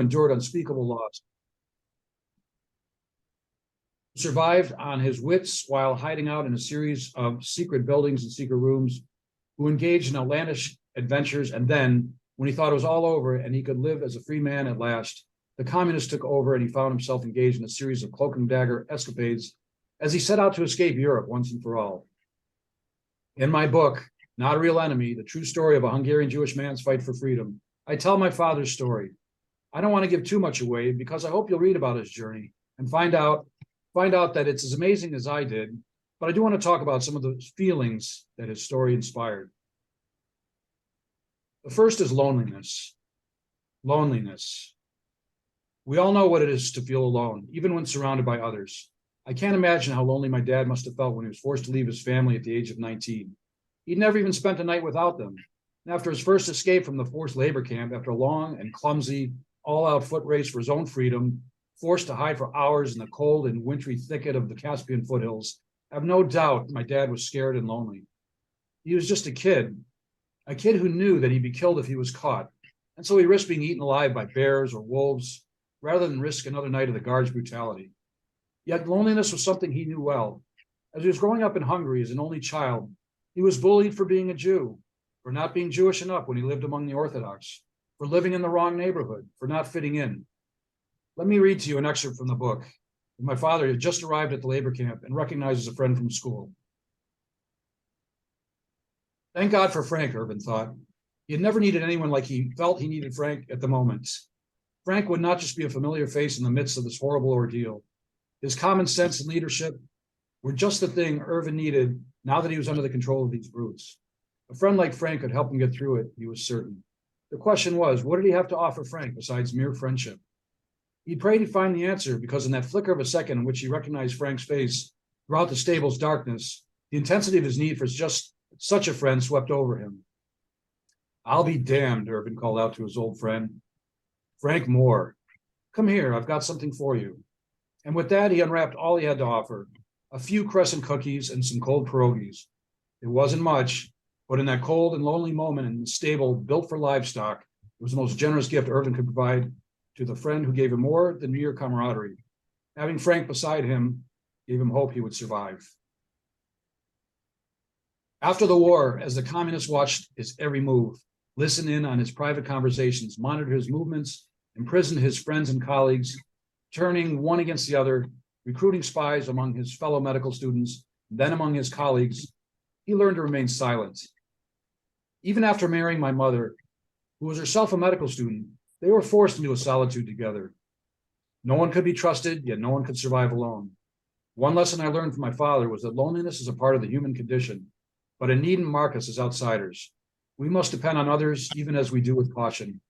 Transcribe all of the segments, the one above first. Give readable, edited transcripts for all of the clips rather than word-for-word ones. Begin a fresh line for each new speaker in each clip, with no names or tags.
endured unspeakable loss, survived on his wits while hiding out in a series of secret buildings and secret rooms, who engaged in outlandish adventures, and then, when he thought it was all over and he could live as a free man at last, the communists took over and he found himself engaged in a series of cloak-and-dagger escapades as he set out to escape Europe once and for all. In my book, Not a Real Enemy, the true story of a Hungarian Jewish man's fight for freedom, I tell my father's story. I don't want to give too much away because I hope you'll read about his journey and find out that it's as amazing as I did, but I do want to talk about some of the feelings that his story inspired. The first is loneliness. Loneliness. We all know what it is to feel alone, even when surrounded by others. I can't imagine how lonely my dad must have felt when he was forced to leave his family at the age of 19. He'd never even spent a night without them. And after his first escape from the forced labor camp, after a long and clumsy, all-out foot race for his own freedom, forced to hide for hours in the cold and wintry thicket of the Caspian foothills, I have no doubt my dad was scared and lonely. He was just a kid who knew that he'd be killed if he was caught. And so he risked being eaten alive by bears or wolves rather than risk another night of the guards' brutality. Yet loneliness was something he knew well. As he was growing up in Hungary as an only child, he was bullied for being a Jew, for not being Jewish enough when he lived among the Orthodox, for living in the wrong neighborhood, for not fitting in. Let me read to you an excerpt from the book. My father had just arrived at the labor camp and recognizes a friend from school. Thank God for Frank, Ervin thought. He had never needed anyone like he felt he needed Frank at the moment. Frank would not just be a familiar face in the midst of this horrible ordeal. His common sense and leadership were just the thing Ervin needed now that he was under the control of these brutes. A friend like Frank could help him get through it, he was certain. The question was, what did he have to offer Frank besides mere friendship? He prayed he'd find the answer because in that flicker of a second in which he recognized Frank's face throughout the stable's darkness, the intensity of his need for just such a friend swept over him. I'll be damned, Ervin called out to his old friend. Frank Moore, come here, I've got something for you. And with that, he unwrapped all he had to offer, a few crescent cookies and some cold pierogies. It wasn't much, but in that cold and lonely moment in the stable built for livestock, it was the most generous gift Ervin could provide to the friend who gave him more than mere camaraderie. Having Frank beside him gave him hope he would survive. After the war, as the communists watched his every move, listened in on his private conversations, monitored his movements, imprisoned his friends and colleagues, turning one against the other, recruiting spies among his fellow medical students, then among his colleagues, he learned to remain silent. Even after marrying my mother, who was herself a medical student, they were forced into a solitude together. No one could be trusted, yet no one could survive alone. One lesson I learned from my father was that loneliness is a part of the human condition, but it needn't mark us as outsiders. We must depend on others, even as we do with caution.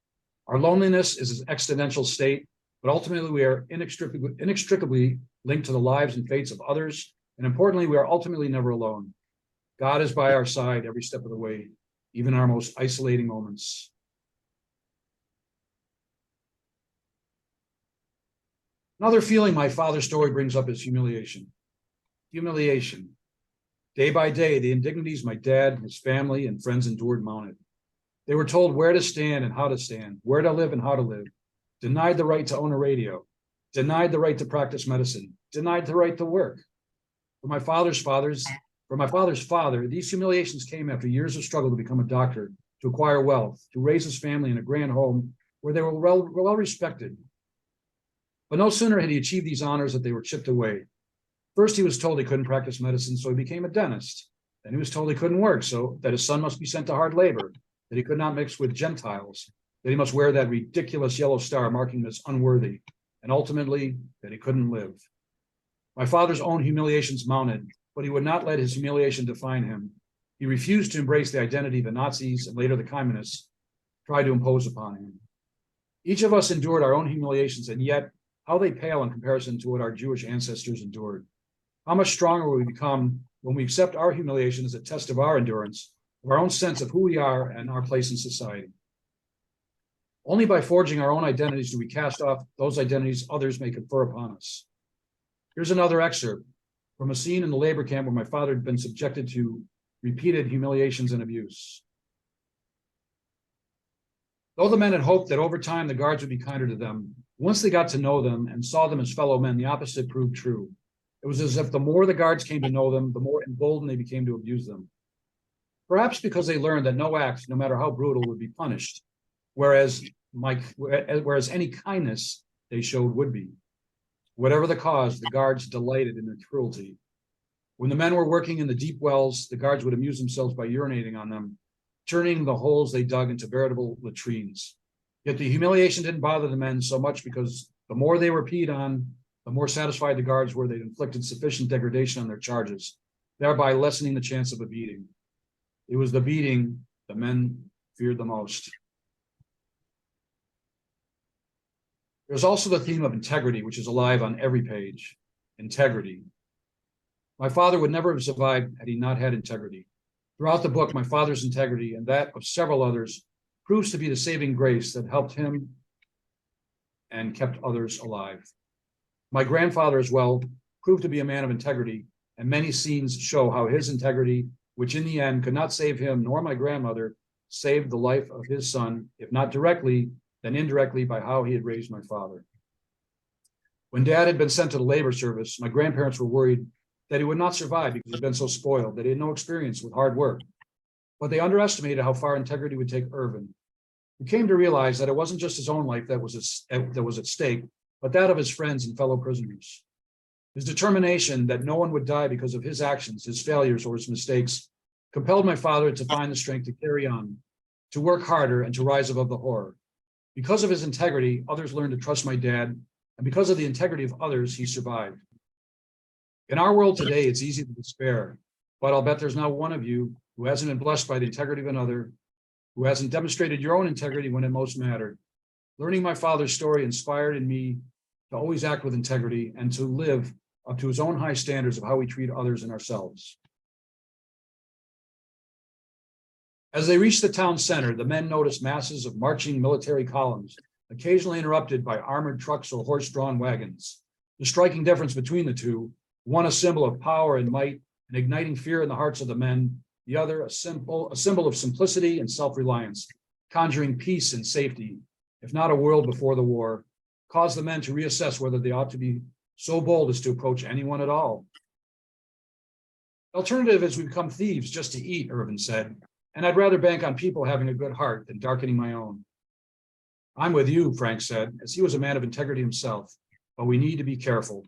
Our loneliness is an existential state, but ultimately we are inextricably linked to the lives and fates of others, and importantly, we are ultimately never alone. God is by our side every step of the way, even our most isolating moments. Another feeling my father's story brings up is humiliation. Humiliation. Day by day, the indignities my dad, his family, and friends endured mounted. They were told where to stand and how to stand, where to live and how to live, denied the right to own a radio, denied the right to practice medicine, denied the right to work. For my father's father, these humiliations came after years of struggle to become a doctor, to acquire wealth, to raise his family in a grand home where they were well respected. But no sooner had he achieved these honors that they were chipped away. First, he was told he couldn't practice medicine, so he became a dentist. Then he was told he couldn't work, so that his son must be sent to hard labor, that he could not mix with Gentiles, that he must wear that ridiculous yellow star marking him as unworthy, and ultimately that he couldn't live. My father's own humiliations mounted, but he would not let his humiliation define him. He refused to embrace the identity the Nazis and later the communists tried to impose upon him. Each of us endured our own humiliations, and yet how they pale in comparison to what our Jewish ancestors endured. How much stronger will we become when we accept our humiliation as a test of our endurance, of our own sense of who we are and our place in society. Only by forging our own identities do we cast off those identities others may confer upon us. Here's another excerpt from a scene in the labor camp where my father had been subjected to repeated humiliations and abuse. Though the men had hoped that over time the guards would be kinder to them, once they got to know them and saw them as fellow men, the opposite proved true. It was as if the more the guards came to know them, the more emboldened they became to abuse them. Perhaps because they learned that no act, no matter how brutal, would be punished, whereas any kindness they showed would be. Whatever the cause, the guards delighted in their cruelty. When the men were working in the deep wells, the guards would amuse themselves by urinating on them, turning the holes they dug into veritable latrines. Yet the humiliation didn't bother the men so much because the more they were peed on, the more satisfied the guards were they'd inflicted sufficient degradation on their charges, thereby lessening the chance of a beating. It was the beating the men feared the most. There's also the theme of integrity, which is alive on every page. Integrity. My father would never have survived had he not had integrity. Throughout the book, my father's integrity and that of several others proves to be the saving grace that helped him and kept others alive. My grandfather as well proved to be a man of integrity, and many scenes show how his integrity, which in the end could not save him nor my grandmother, saved the life of his son, if not directly, then indirectly by how he had raised my father. When Dad had been sent to the labor service, my grandparents were worried that he would not survive because he'd been so spoiled, that he had no experience with hard work. But they underestimated how far integrity would take Ervin, who came to realize that it wasn't just his own life that was at stake, but that of his friends and fellow prisoners. His determination that no one would die because of his actions, his failures, or his mistakes compelled my father to find the strength to carry on, to work harder, and to rise above the horror. Because of his integrity, others learned to trust my dad, and because of the integrity of others, he survived. In our world today, it's easy to despair, but I'll bet there's not one of you who hasn't been blessed by the integrity of another, who hasn't demonstrated your own integrity when it most mattered. Learning my father's story inspired in me to always act with integrity and to live up to his own high standards of how we treat others and ourselves. As they reached the town center, the men noticed masses of marching military columns, occasionally interrupted by armored trucks or horse-drawn wagons. The striking difference between the two, one a symbol of power and might and igniting fear in the hearts of the men, the other a symbol of simplicity and self-reliance, conjuring peace and safety, if not a world before the war, caused the men to reassess whether they ought to be so bold as to approach anyone at all. The alternative is we become thieves just to eat, Ervin said, and I'd rather bank on people having a good heart than darkening my own. I'm with you, Frank said, as he was a man of integrity himself, but we need to be careful.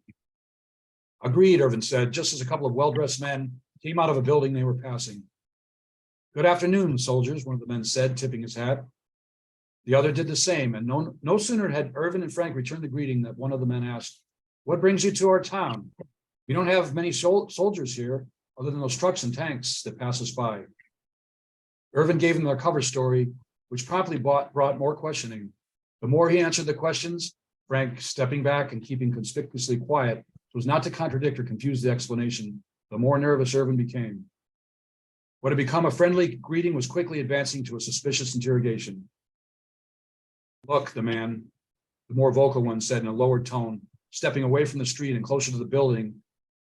Agreed, Ervin said, just as a couple of well-dressed men came out of a building they were passing. Good afternoon, soldiers, one of the men said, tipping his hat. The other did the same, and no sooner had Ervin and Frank returned the greeting that one of the men asked, "What brings you to our town? We don't have many soldiers here, other than those trucks and tanks that pass us by." Ervin gave them their cover story, which promptly brought more questioning. The more he answered the questions, Frank stepping back and keeping conspicuously quiet so as not to contradict or confuse the explanation, the more nervous Ervin became. What had become a friendly greeting was quickly advancing to a suspicious interrogation. "Look," the more vocal one said in a lowered tone, stepping away from the street and closer to the building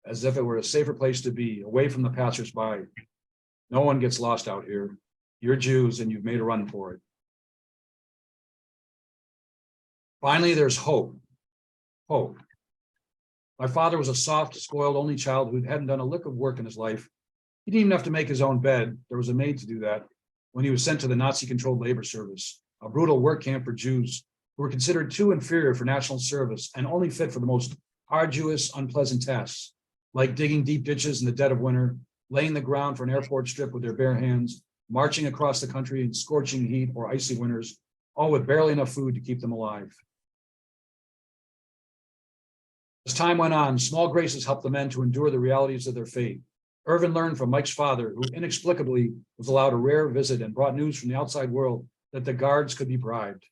as if it were a safer place to be, away from the passersby. "No one gets lost out here. You're Jews and you've made a run for it." Finally, there's hope. Hope. My father was a soft, spoiled only child who hadn't done a lick of work in his life. He didn't even have to make his own bed. There was a maid to do that when he was sent to the Nazi-controlled labor service, a brutal work camp for Jews who were considered too inferior for national service and only fit for the most arduous, unpleasant tasks, like digging deep ditches in the dead of winter, laying the ground for an airport strip with their bare hands, marching across the country in scorching heat or icy winters, all with barely enough food to keep them alive. As time went on, small graces helped the men to endure the realities of their fate. Ervin learned from Mike's father, who inexplicably was allowed a rare visit and brought news from the outside world that the guards could be bribed.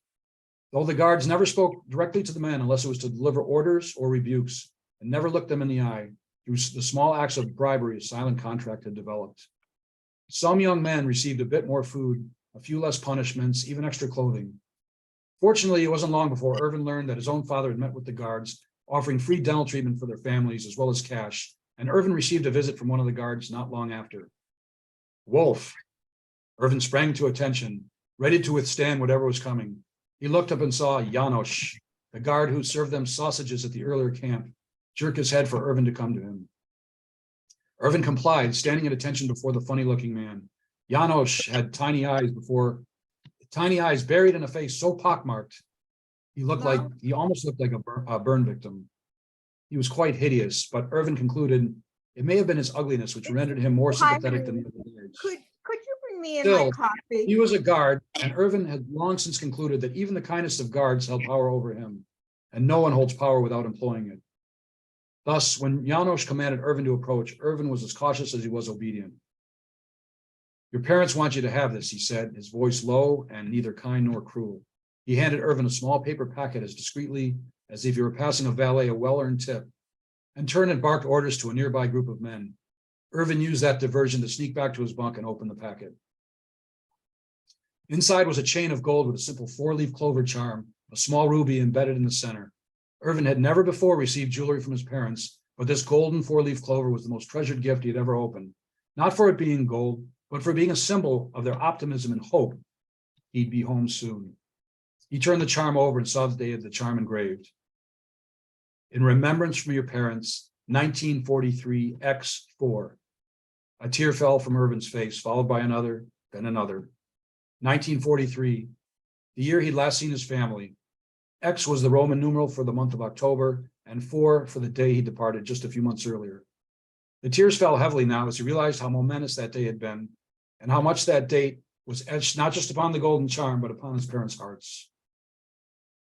Though the guards never spoke directly to the men unless it was to deliver orders or rebukes, and never looked them in the eye, through the small acts of bribery a silent contract had developed. Some young men received a bit more food, a few less punishments, even extra clothing. Fortunately, it wasn't long before Ervin learned that his own father had met with the guards, offering free dental treatment for their families as well as cash, and Ervin received a visit from one of the guards not long after. "Wolf." Ervin sprang to attention, ready to withstand whatever was coming. He looked up and saw Janos, the guard who served them sausages at the earlier camp, jerk his head for Ervin to come to him. Ervin complied, standing at attention before the funny-looking man. Janos had tiny eyes buried in a face so pockmarked, he almost looked like a burn victim. He was quite hideous, but Ervin concluded it may have been his ugliness which rendered him more sympathetic than the others.
Could you bring me in
Still,
my coffee?
he was a guard, and Ervin had long since concluded that even the kindest of guards held power over him, and no one holds power without employing it. Thus, when Janos commanded Ervin to approach, Ervin was as cautious as he was obedient. Your parents want you to have this, he said, his voice low and neither kind nor cruel. He handed Ervin a small paper packet as discreetly as if he were passing a valet a well-earned tip, and turned and barked orders to a nearby group of men. Ervin used that diversion to sneak back to his bunk and open the packet. Inside was a chain of gold with a simple 4-leaf clover charm, a small ruby embedded in the center. Ervin had never before received jewelry from his parents, but this golden 4-leaf clover was the most treasured gift he had ever opened, not for it being gold, but for being a symbol of their optimism and hope he'd be home soon. He turned the charm over and saw that they had the charm engraved. In remembrance from your parents, 1943 X4. A tear fell from Ervin's face, followed by another, then another. 1943, the year he'd last seen his family. X was the Roman numeral for the month of October, and 4 for the day he departed just a few months earlier. The tears fell heavily now as he realized how momentous that day had been, and how much that date was etched not just upon the golden charm, but upon his parents' hearts.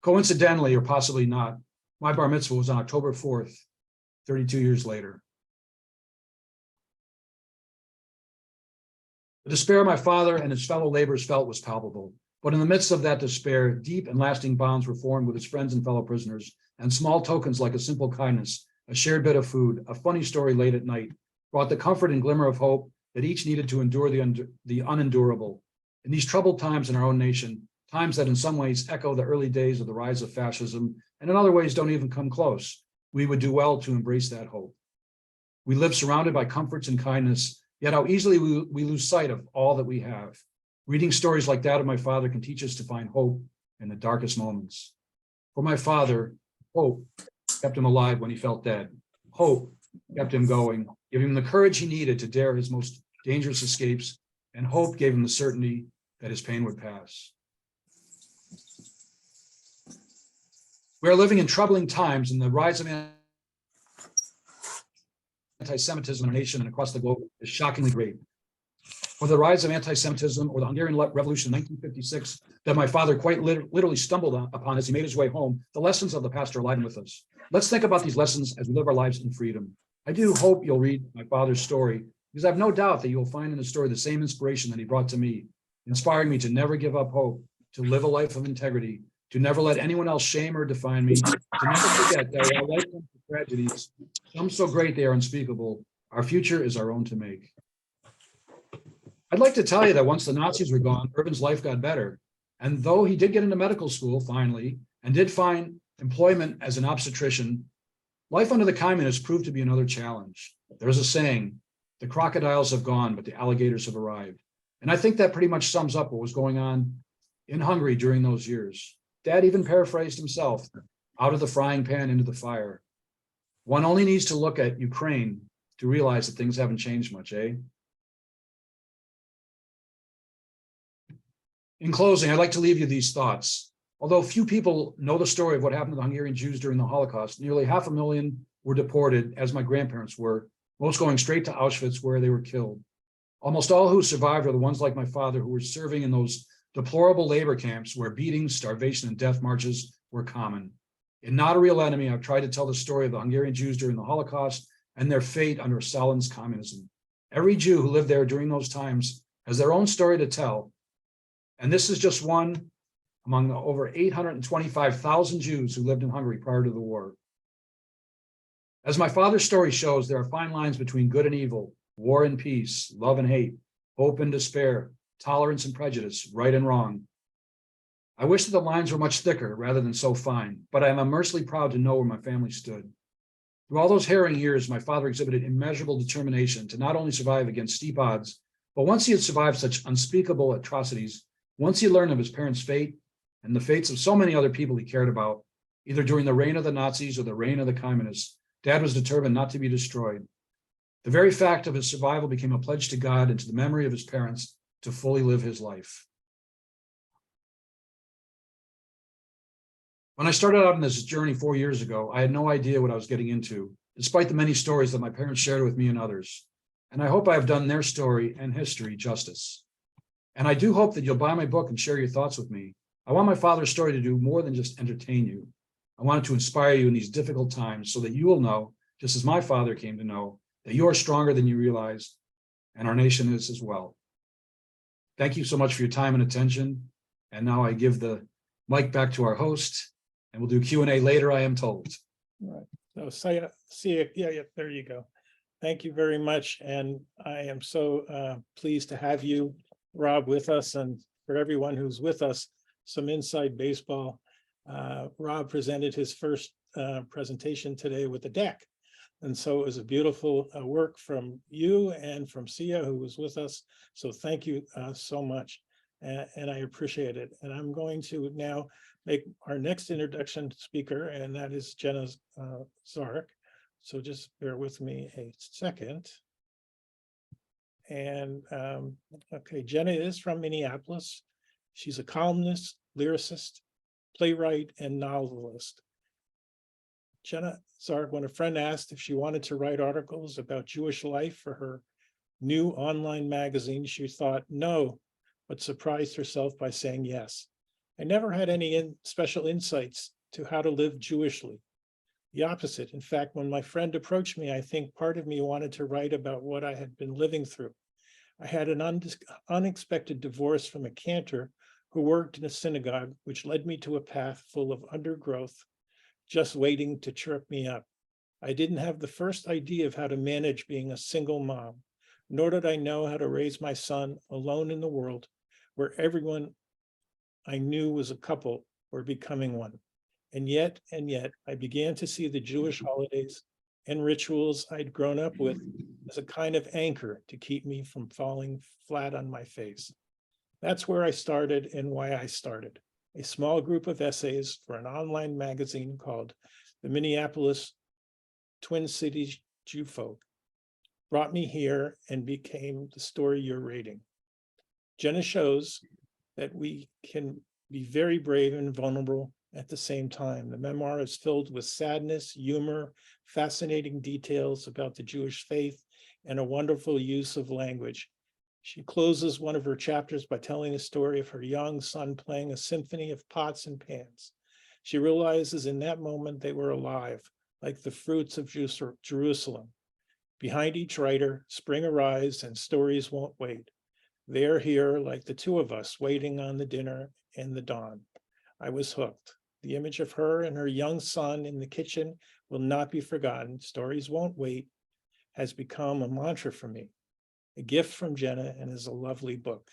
Coincidentally, or possibly not, my bar mitzvah was on October 4th, 32 years later. The despair my father and his fellow laborers felt was palpable, but in the midst of that despair, deep and lasting bonds were formed with his friends and fellow prisoners, and small tokens like a simple kindness, a shared bit of food, a funny story late at night, brought the comfort and glimmer of hope that each needed to endure the unendurable. In these troubled times in our own nation, times that in some ways echo the early days of the rise of fascism, and in other ways don't even come close, we would do well to embrace that hope. We live surrounded by comforts and kindness, yet how easily we lose sight of all that we have. Reading stories like that of my father can teach us to find hope in the darkest moments. For my father, hope kept him alive when he felt dead. Hope kept him going, giving him the courage he needed to dare his most dangerous escapes, and hope gave him the certainty that his pain would pass. We are living in troubling times, and the rise of anti-Semitism in our nation and across the globe is shockingly great. For the rise of anti-Semitism or the Hungarian Revolution in 1956 that my father quite literally stumbled upon as he made his way home, the lessons of the past are alive with us. Let's think about these lessons as we live our lives in freedom. I do hope you'll read my father's story, because I have no doubt that you will find in the story the same inspiration that he brought to me, inspiring me to never give up hope, to live a life of integrity, to never let anyone else shame or define me, to never forget that while life comes with tragedies, some so great they are unspeakable, our future is our own to make. I'd like to tell you that once the Nazis were gone, Ervin's life got better. And though he did get into medical school finally, and did find employment as an obstetrician, life under the communists proved to be another challenge. There's a saying, the crocodiles have gone, but the alligators have arrived. And I think that pretty much sums up what was going on in Hungary during those years. Dad even paraphrased himself, out of the frying pan into the fire. One only needs to look at Ukraine to realize that things haven't changed much, eh? In closing, I'd like to leave you these thoughts. Although few people know the story of what happened to the Hungarian Jews during the Holocaust, nearly 500,000 were deported, as my grandparents were, most going straight to Auschwitz where they were killed. Almost all who survived are the ones like my father who were serving in those deplorable labor camps where beatings, starvation, and death marches were common. In Not a Real Enemy, I've tried to tell the story of the Hungarian Jews during the Holocaust and their fate under Stalin's communism. Every Jew who lived there during those times has their own story to tell, and this is just one among the over 825,000 Jews who lived in Hungary prior to the war. As my father's story shows, there are fine lines between good and evil, war and peace, love and hate, hope and despair, tolerance and prejudice, right and wrong. I wish that the lines were much thicker rather than so fine, but I am immensely proud to know where my family stood. Through all those harrowing years, my father exhibited immeasurable determination to not only survive against steep odds, but once he had survived such unspeakable atrocities, Once he learned of his parents' fate and the fates of so many other people he cared about, either during the reign of the Nazis or the reign of the communists, Dad was determined not to be destroyed. The very fact of his survival became a pledge to God and to the memory of his parents to fully live his life. When I started out on this journey 4 years ago, I had no idea what I was getting into, despite the many stories that my parents shared with me and others. And I hope I have done their story and history justice. And I do hope that you'll buy my book and share your thoughts with me. I want my father's story to do more than just entertain you. I want it to inspire you in these difficult times so that you will know, just as my father came to know, that you are stronger than you realize, and our nation is as well. Thank you so much for your time and attention. And now I give the mic back to our host, and we'll do Q&A later, I am told.
All right. So see you. Yeah, there you go. Thank you very much. And I am so pleased to have you, Rob, with us, and for everyone who's with us, some inside baseball. Rob presented his first presentation today with the deck. And so it was a beautiful work from you and from Sia, who was with us. So thank you so much. And I appreciate it. And I'm going to now make our next introduction speaker, and that is Jenna Zark. So just bear with me a second. And okay, Jenna is from Minneapolis. She's a columnist, lyricist, playwright, and novelist. Jenna Zark, when a friend asked if she wanted to write articles about Jewish life for her new online magazine, she thought no, but surprised herself by saying yes. I never had any special insights to how to live Jewishly. The opposite. In fact, when my friend approached me, I think part of me wanted to write about what I had been living through. I had an unexpected divorce from a cantor who worked in a synagogue, which led me to a path full of undergrowth, just waiting to chirp me up. I didn't have the first idea of how to manage being a single mom, nor did I know how to raise my son alone in the world where everyone I knew was a couple or becoming one. And yet, I began to see the Jewish holidays and rituals I'd grown up with as a kind of anchor to keep me from falling flat on my face. That's where I started and why I started. A small group of essays for an online magazine called the Minneapolis Twin Cities Jew Folk brought me here and became the story you're reading. Jenna shows that we can be very brave and vulnerable at the same time. The memoir is filled with sadness, humor, fascinating details about the Jewish faith, and a wonderful use of language. She closes one of her chapters by telling the story of her young son playing a symphony of pots and pans. She realizes in that moment they were alive, like the fruits of Jerusalem. Behind each writer, spring arrives and stories won't wait. They're here like the two of us waiting on the dinner in the dawn. I was hooked. The image of her and her young son in the kitchen will not be forgotten. Stories won't wait has become a mantra for me, a gift from Jenna, and is a lovely book.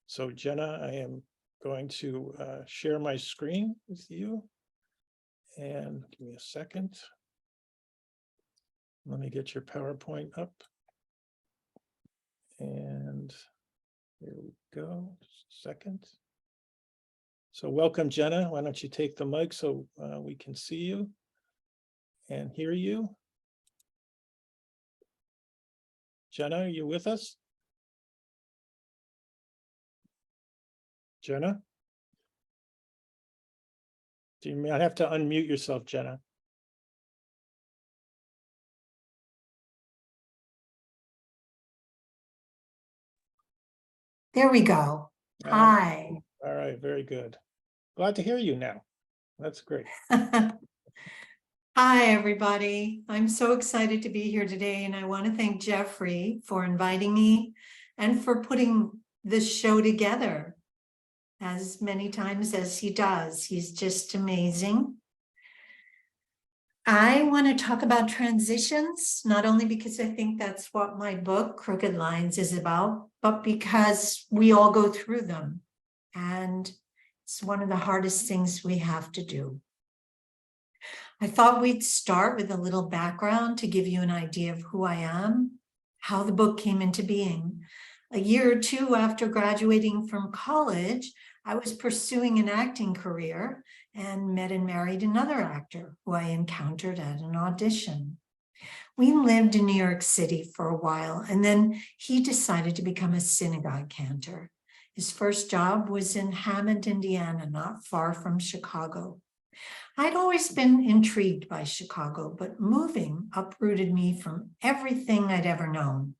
So Jenna, I am going to share my screen with you. And give me a second. Let me get your PowerPoint up. And here we go, just a second. So welcome, Jenna. Why don't you take the mic so we can see you and hear you? Jenna, are you with us? Jenna? You might have to unmute yourself, Jenna.
There we go. Hi.
All right, very good. Glad to hear you now. That's great.
Hi, everybody. I'm so excited to be here today, and I want to thank Jeffrey for inviting me and for putting this show together as many times as he does. He's just amazing. I want to talk about transitions, not only because I think that's what my book, Crooked Lines, is about, but because we all go through them. And it's one of the hardest things we have to do. I thought we'd start with a little background to give you an idea of who I am, how the book came into being. A year or two after graduating from college, I was pursuing an acting career and met and married another actor who I encountered at an audition. We lived in New York City for a while, and then he decided to become a synagogue cantor. His first job was in Hammond, Indiana, not far from Chicago. I'd always been intrigued by Chicago, but moving uprooted me from everything I'd ever known.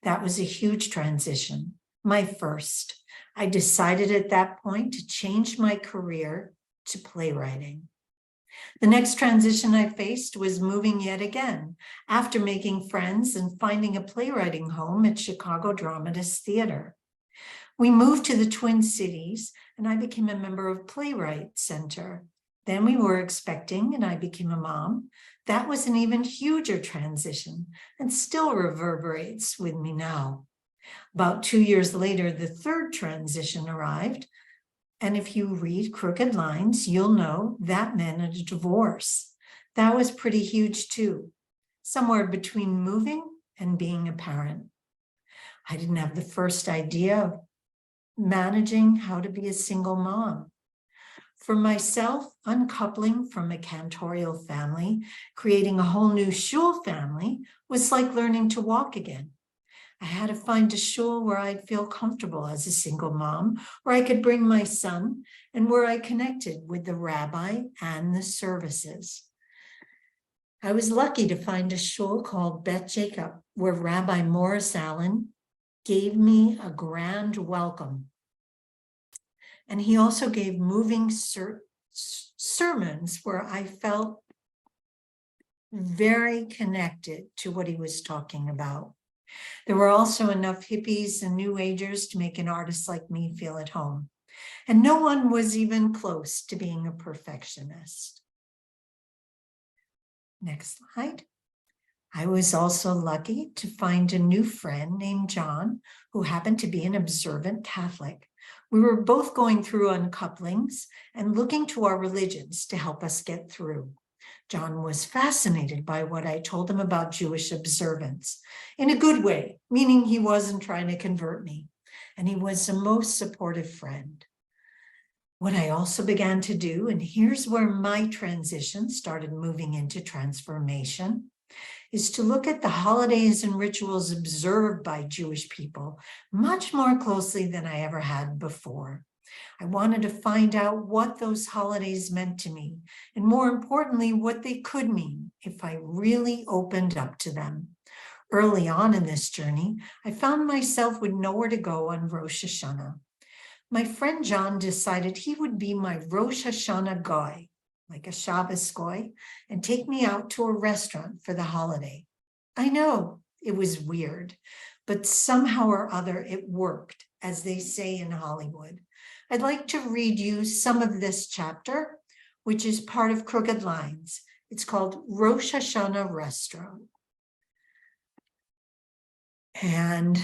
That was a huge transition, my first. I decided at that point to change my career to playwriting. The next transition I faced was moving yet again, after making friends and finding a playwriting home at Chicago Dramatist Theater. We moved to the Twin Cities, and I became a member of Playwright Center. Then we were expecting, and I became a mom. That was an even huger transition, and still reverberates with me now. About 2 years later, the third transition arrived. And if you read Crooked Lines, you'll know that meant a divorce. That was pretty huge too, somewhere between moving and being a parent. I didn't have the first idea of managing how to be a single mom. For myself, uncoupling from a cantorial family, creating a whole new shul family was like learning to walk again. I had to find a shul where I'd feel comfortable as a single mom, where I could bring my son, and where I connected with the rabbi and the services. I was lucky to find a shul called Bet Jacob, where Rabbi Morris Allen gave me a grand welcome. And he also gave moving sermons where I felt very connected to what he was talking about. There were also enough hippies and New Agers to make an artist like me feel at home. And no one was even close to being a perfectionist. Next slide. I was also lucky to find a new friend named John, who happened to be an observant Catholic. We were both going through uncouplings and looking to our religions to help us get through. John was fascinated by what I told him about Jewish observance, in a good way, meaning he wasn't trying to convert me, and he was a most supportive friend. What I also began to do, and here's where my transition started moving into transformation, is to look at the holidays and rituals observed by Jewish people much more closely than I ever had before. I wanted to find out what those holidays meant to me, and more importantly, what they could mean if I really opened up to them. Early on in this journey, I found myself with nowhere to go on Rosh Hashanah. My friend John decided he would be my Rosh Hashanah guy, like a Shabbos goy, and take me out to a restaurant for the holiday. I know it was weird, but somehow or other it worked, as they say in Hollywood. I'd like to read you some of this chapter, which is part of Crooked Lines. It's called Rosh Hashanah Restaurant. And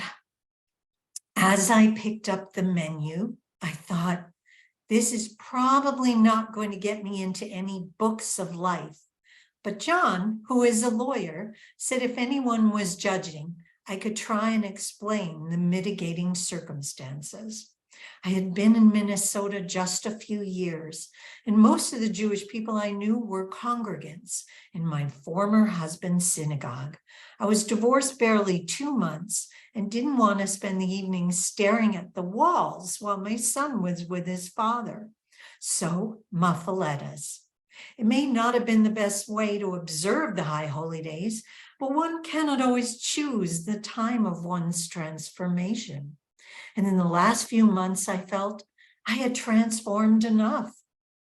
as I picked up the menu, I thought, this is probably not going to get me into any books of life. But John, who is a lawyer, said if anyone was judging, I could try and explain the mitigating circumstances. I had been in Minnesota just a few years, and most of the Jewish people I knew were congregants in my former husband's synagogue. I was divorced barely 2 months and didn't want to spend the evening staring at the walls while my son was with his father. So, muffalettas. It may not have been the best way to observe the high holy days, but one cannot always choose the time of one's transformation. And in the last few months, I felt I had transformed enough.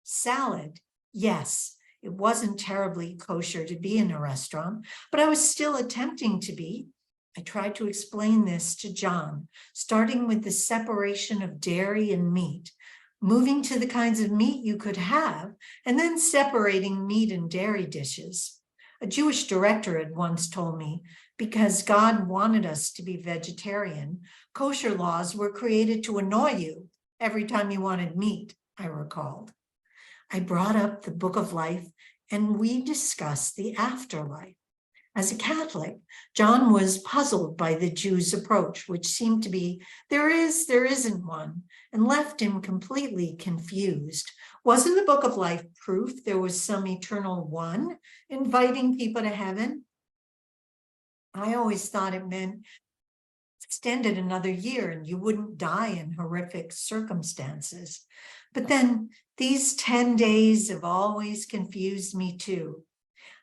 Salad, yes, it wasn't terribly kosher to be in a restaurant, but I was still attempting to be. I tried to explain this to John, starting with the separation of dairy and meat, moving to the kinds of meat you could have, and then separating meat and dairy dishes. A Jewish director had once told me, because God wanted us to be vegetarian, kosher laws were created to annoy you every time you wanted meat, I recalled. I brought up the Book of Life, and we discussed the afterlife. As a Catholic, John was puzzled by the Jews' approach, which seemed to be, there isn't one, and left him completely confused. Wasn't the Book of Life proof there was some eternal one inviting people to heaven? I always thought it meant extended another year and you wouldn't die in horrific circumstances. But then these 10 days have always confused me too.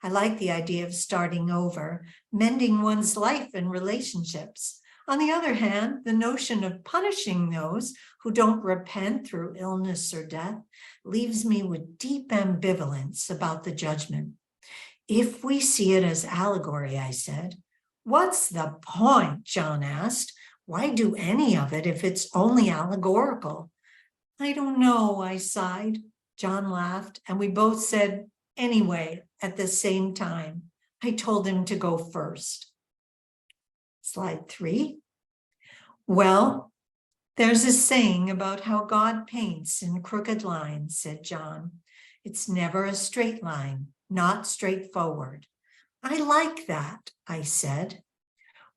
I like the idea of starting over, mending one's life and relationships. On the other hand, the notion of punishing those who don't repent through illness or death leaves me with deep ambivalence about the judgment. If we see it as allegory, I said. What's the point? John asked. Why do any of it if it's only allegorical? I don't know, I sighed. John laughed, and we both said, anyway, at the same time. I told him to go first. Slide 3. Well, there's a saying about how God paints in crooked lines, said John. It's never a straight line, not straightforward. I like that, I said.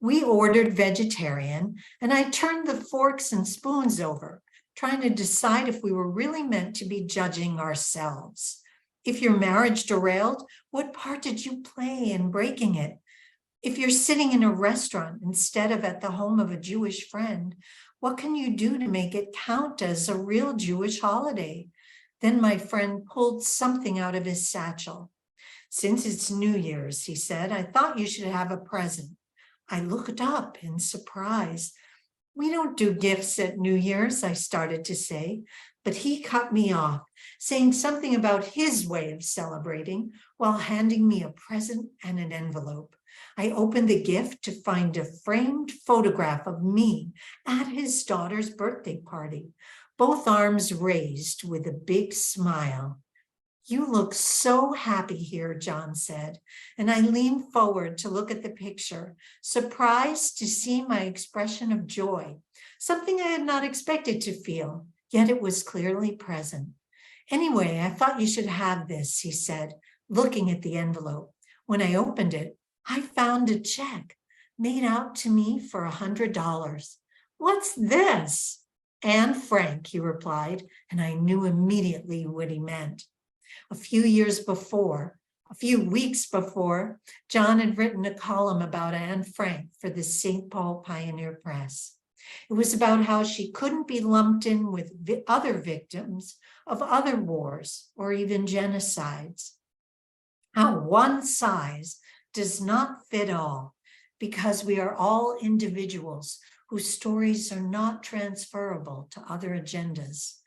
We ordered vegetarian, and I turned the forks and spoons over, trying to decide if we were really meant to be judging ourselves. If your marriage derailed, what part did you play in breaking it? If you're sitting in a restaurant instead of at the home of a Jewish friend, what can you do to make it count as a real Jewish holiday? Then my friend pulled something out of his satchel. Since it's New Year's, he said, I thought you should have a present. I looked up in surprise. We don't do gifts at New Year's, I started to say, but he cut me off, saying something about his way of celebrating while handing me a present and an envelope. I opened the gift to find a framed photograph of me at his daughter's birthday party, both arms raised with a big smile. You look so happy here, John said, and I leaned forward to look at the picture, surprised to see my expression of joy, something I had not expected to feel, yet it was clearly present. Anyway, I thought you should have this, he said, looking at the envelope. When I opened it, I found a check made out to me for $100. What's this? Anne Frank, he replied, and I knew immediately what he meant. A few weeks before, John had written a column about Anne Frank for the St. Paul Pioneer Press. It was about how she couldn't be lumped in with other victims of other wars or even genocides. How one size does not fit all, because we are all individuals whose stories are not transferable to other agendas.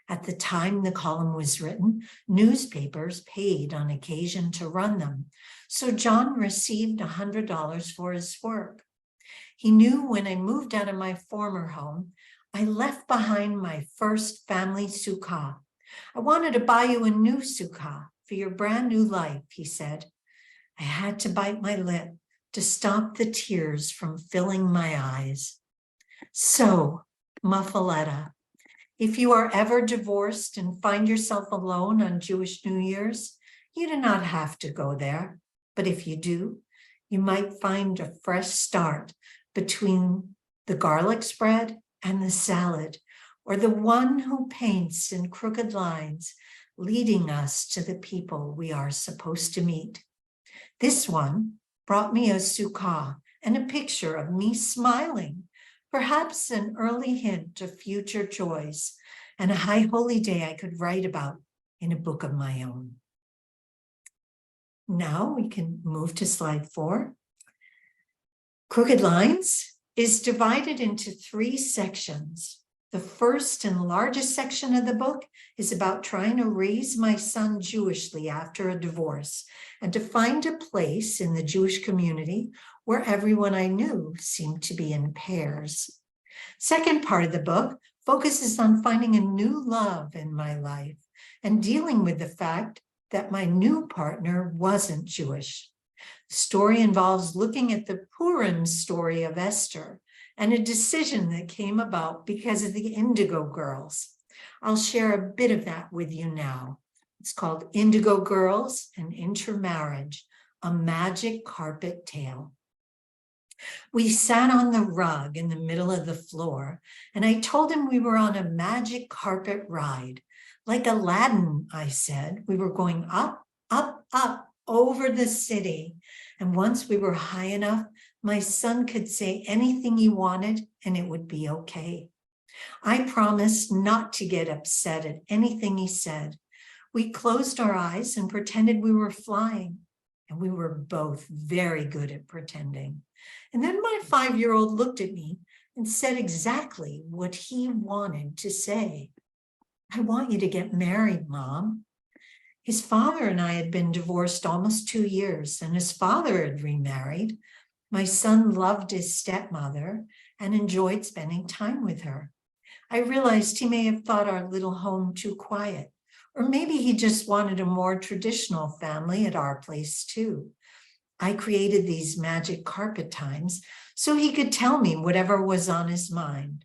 At the time the column was written, newspapers paid on occasion to run them, so John received $100 for his work. He knew when I moved out of my former home, I left behind my first family sukkah. I wanted to buy you a new sukkah for your brand new life, he said. I had to bite my lip to stop the tears from filling my eyes. So, Muffaletta, if you are ever divorced and find yourself alone on Jewish New Year's, you do not have to go there. But if you do, you might find a fresh start between the garlic spread and the salad, or the one who paints in crooked lines, leading us to the people we are supposed to meet. This one brought me a sukkah and a picture of me smiling, perhaps an early hint of future joys, and a high holy day I could write about in a book of my own. Now we can move to slide 4. Crooked Lines is divided into 3 sections. The first and largest section of the book is about trying to raise my son Jewishly after a divorce and to find a place in the Jewish community where everyone I knew seemed to be in pairs. Second part of the book focuses on finding a new love in my life and dealing with the fact that my new partner wasn't Jewish. The story involves looking at the Purim story of Esther and a decision that came about because of the Indigo Girls. I'll share a bit of that with you now. It's called Indigo Girls and Intermarriage, a magic carpet tale. We sat on the rug in the middle of the floor, and I told him we were on a magic carpet ride. Like Aladdin, I said, we were going up, up, up over the city. And once we were high enough, my son could say anything he wanted and it would be okay. I promised not to get upset at anything he said. We closed our eyes and pretended we were flying. And we were both very good at pretending. And then my 5-year-old looked at me and said exactly what he wanted to say. I want you to get married, Mom. His father and I had been divorced almost 2 years, and his father had remarried. My son loved his stepmother and enjoyed spending time with her. I realized he may have thought our little home too quiet, or maybe he just wanted a more traditional family at our place too. I created these magic carpet times so he could tell me whatever was on his mind.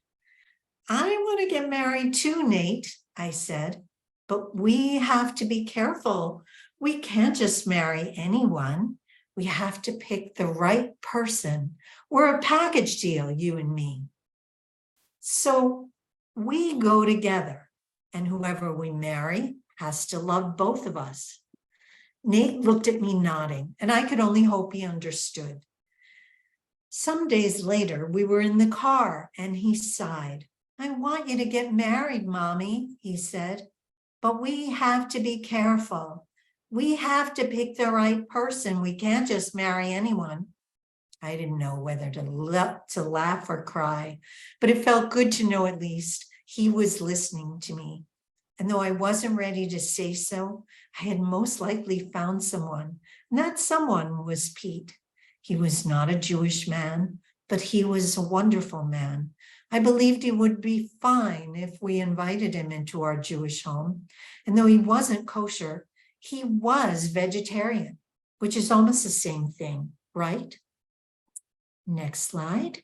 I want to get married too, Nate, I said, but we have to be careful. We can't just marry anyone. We have to pick the right person. We're a package deal, you and me. So we go together, and whoever we marry has to love both of us. Nate looked at me nodding, and I could only hope he understood. Some days later, we were in the car, and he sighed. I want you to get married, Mommy, he said, but we have to be careful. We have to pick the right person. We can't just marry anyone. I didn't know whether to laugh or cry, but it felt good to know at least he was listening to me. And though I wasn't ready to say so, I had most likely found someone, and that someone was Pete. He was not a Jewish man, but he was a wonderful man. I believed he would be fine if we invited him into our Jewish home. And though he wasn't kosher, he was vegetarian, which is almost the same thing, right? Next slide.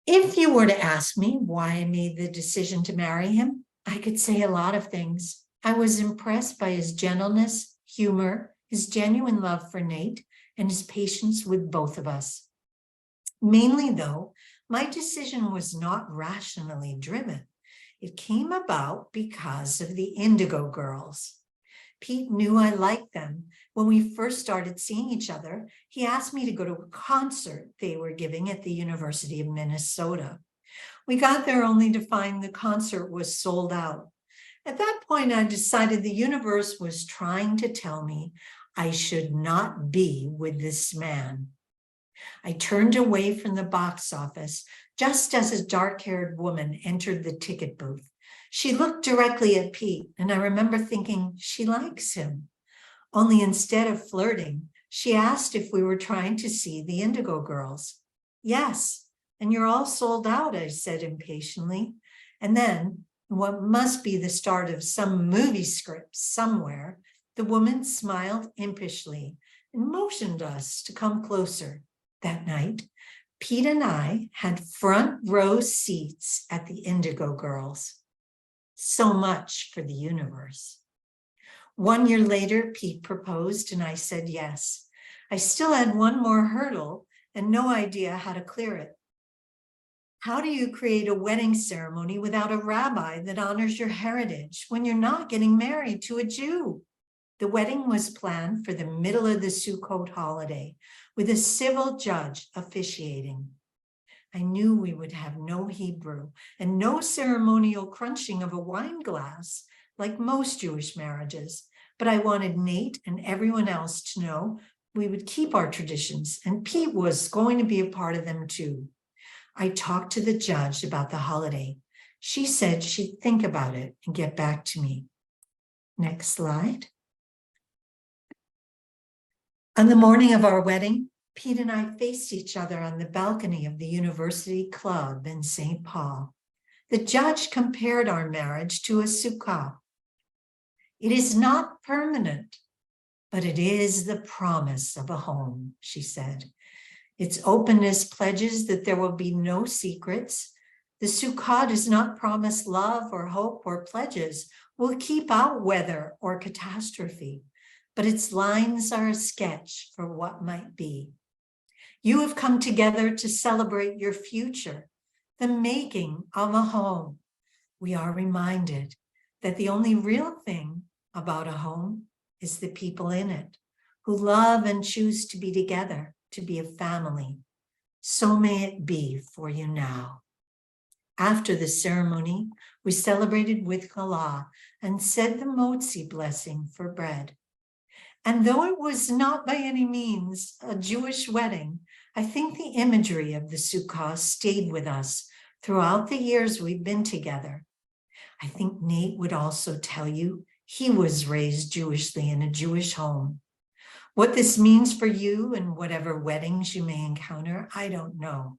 If you were to ask me why I made the decision to marry him, I could say a lot of things. I was impressed by his gentleness, humor, his genuine love for Nate, and his patience with both of us. Mainly, though, my decision was not rationally driven. It came about because of the Indigo Girls. Pete knew I liked them. When we first started seeing each other, he asked me to go to a concert they were giving at the University of Minnesota. We got there only to find the concert was sold out. At that point, I decided the universe was trying to tell me I should not be with this man. I turned away from the box office just as a dark-haired woman entered the ticket booth. She looked directly at Pete, and I remember thinking, she likes him. Only instead of flirting, she asked if we were trying to see the Indigo Girls. Yes, and you're all sold out, I said impatiently. And then, what must be the start of some movie script somewhere, the woman smiled impishly and motioned us to come closer. That night, Pete and I had front row seats at the Indigo Girls. So much for the universe. 1 year later, Pete proposed and I said yes. I still had one more hurdle and no idea how to clear it. How do you create a wedding ceremony without a rabbi that honors your heritage when you're not getting married to a Jew? The wedding was planned for the middle of the Sukkot holiday with a civil judge officiating. I knew we would have no Hebrew and no ceremonial crunching of a wine glass like most Jewish marriages, but I wanted Nate and everyone else to know we would keep our traditions, and Pete was going to be a part of them too. I talked to the judge about the holiday. She said she'd think about it and get back to me. Next slide. On the morning of our wedding, Pete and I faced each other on the balcony of the University Club in St. Paul. The judge compared our marriage to a sukkah. It is not permanent, but it is the promise of a home, she said. Its openness pledges that there will be no secrets. The sukkah does not promise love or hope or pledges will keep out weather or catastrophe. but its lines are a sketch for what might be. You have come together to celebrate your future, the making of a home. We are reminded that the only real thing about a home is the people in it, who love and choose to be together, to be a family. So may it be for you now. After the ceremony, we celebrated with challah and said the motzi blessing for bread. And though it was not by any means a Jewish wedding, I think the imagery of the sukkah stayed with us throughout the years we've been together. I think Nate would also tell you he was raised Jewishly in a Jewish home. What this means for you and whatever weddings you may encounter, I don't know.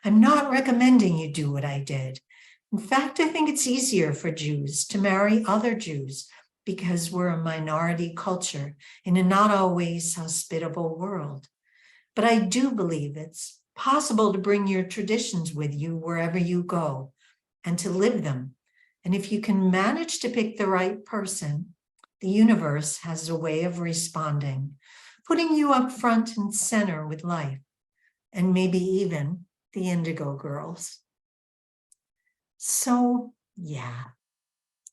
I'm not recommending you do what I did. In fact, I think it's easier for Jews to marry other Jews because we're a minority culture in a not always hospitable world. But I do believe it's possible to bring your traditions with you wherever you go and to live them. And if you can manage to pick the right person, the universe has a way of responding, putting you up front and center with life, and maybe even the Indigo Girls. So, yeah,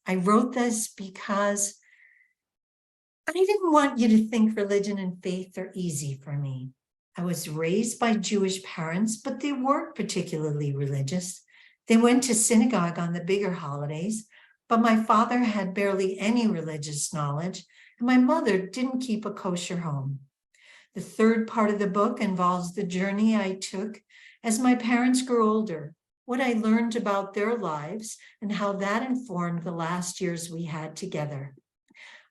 I wrote this because I didn't want you to think religion and faith are easy for me. I was raised by Jewish parents, but they weren't particularly religious. They went to synagogue on the bigger holidays, but my father had barely any religious knowledge, and my mother didn't keep a kosher home. The third part of the book involves the journey I took as my parents grew older, what I learned about their lives, and how that informed the last years we had together.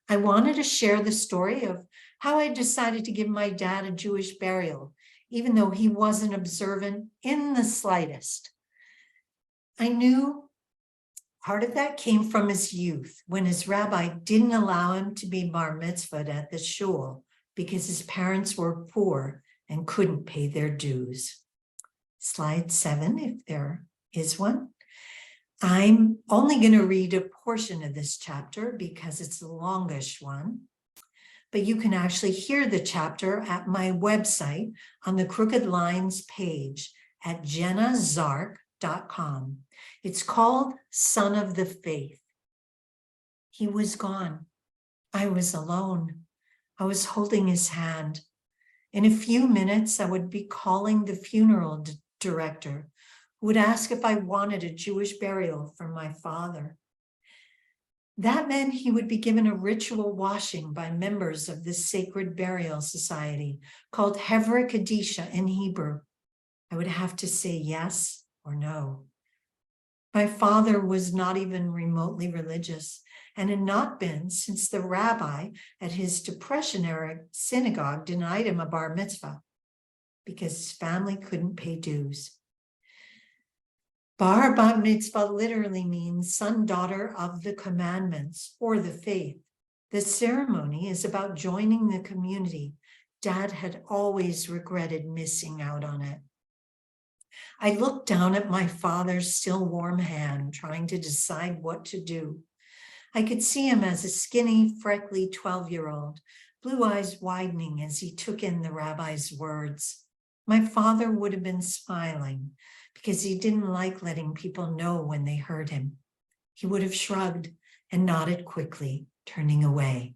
I wanted to share the story of how I decided to give my dad a Jewish burial, even though he wasn't observant in the slightest. I knew part of that came from his youth, when his rabbi didn't allow him to be bar mitzvahed at the shul because his parents were poor and couldn't pay their dues. Slide 7, if there is one. I'm only going to read a portion of this chapter because it's the longest one, but you can actually hear the chapter at my website on the Crooked Lines page at jennazark.com. It's called Son of the Faith. He was gone. I was alone. I was holding his hand. In a few minutes, I would be calling the funeral director, who would ask if I wanted a Jewish burial for my father. That meant he would be given a ritual washing by members of the Sacred Burial Society called Hevra Kadisha in Hebrew. I would have to say yes or no. My father was not even remotely religious and had not been since the rabbi at his Depression-era synagogue denied him a bar mitzvah because his family couldn't pay dues. Bar mitzvah literally means son, daughter of the commandments or the faith. The ceremony is about joining the community. Dad had always regretted missing out on it. I looked down at my father's still warm hand, trying to decide what to do. I could see him as a skinny, freckly 12-year-old, blue eyes widening as he took in the rabbi's words. My father would have been smiling because he didn't like letting people know when they heard him. He would have shrugged and nodded quickly, turning away.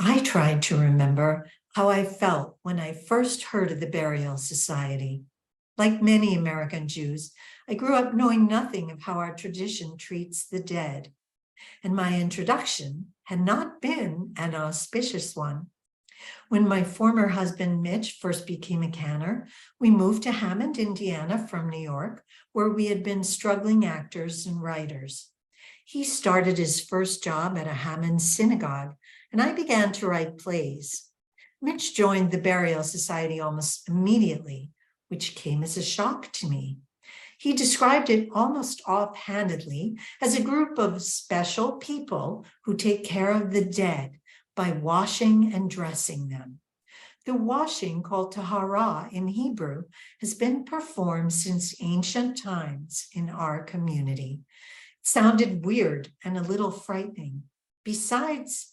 I tried to remember how I felt when I first heard of the Burial Society. Like many American Jews, I grew up knowing nothing of how our tradition treats the dead, and my introduction had not been an auspicious one. When my former husband, Mitch, first became a cantor, we moved to Hammond, Indiana from New York, where we had been struggling actors and writers. He started his first job at a Hammond synagogue, and I began to write plays. Mitch joined the Burial Society almost immediately, which came as a shock to me. He described it almost offhandedly as a group of special people who take care of the dead by washing and dressing them. The washing, called tahara in Hebrew, has been performed since ancient times in our community. It sounded weird and a little frightening. Besides,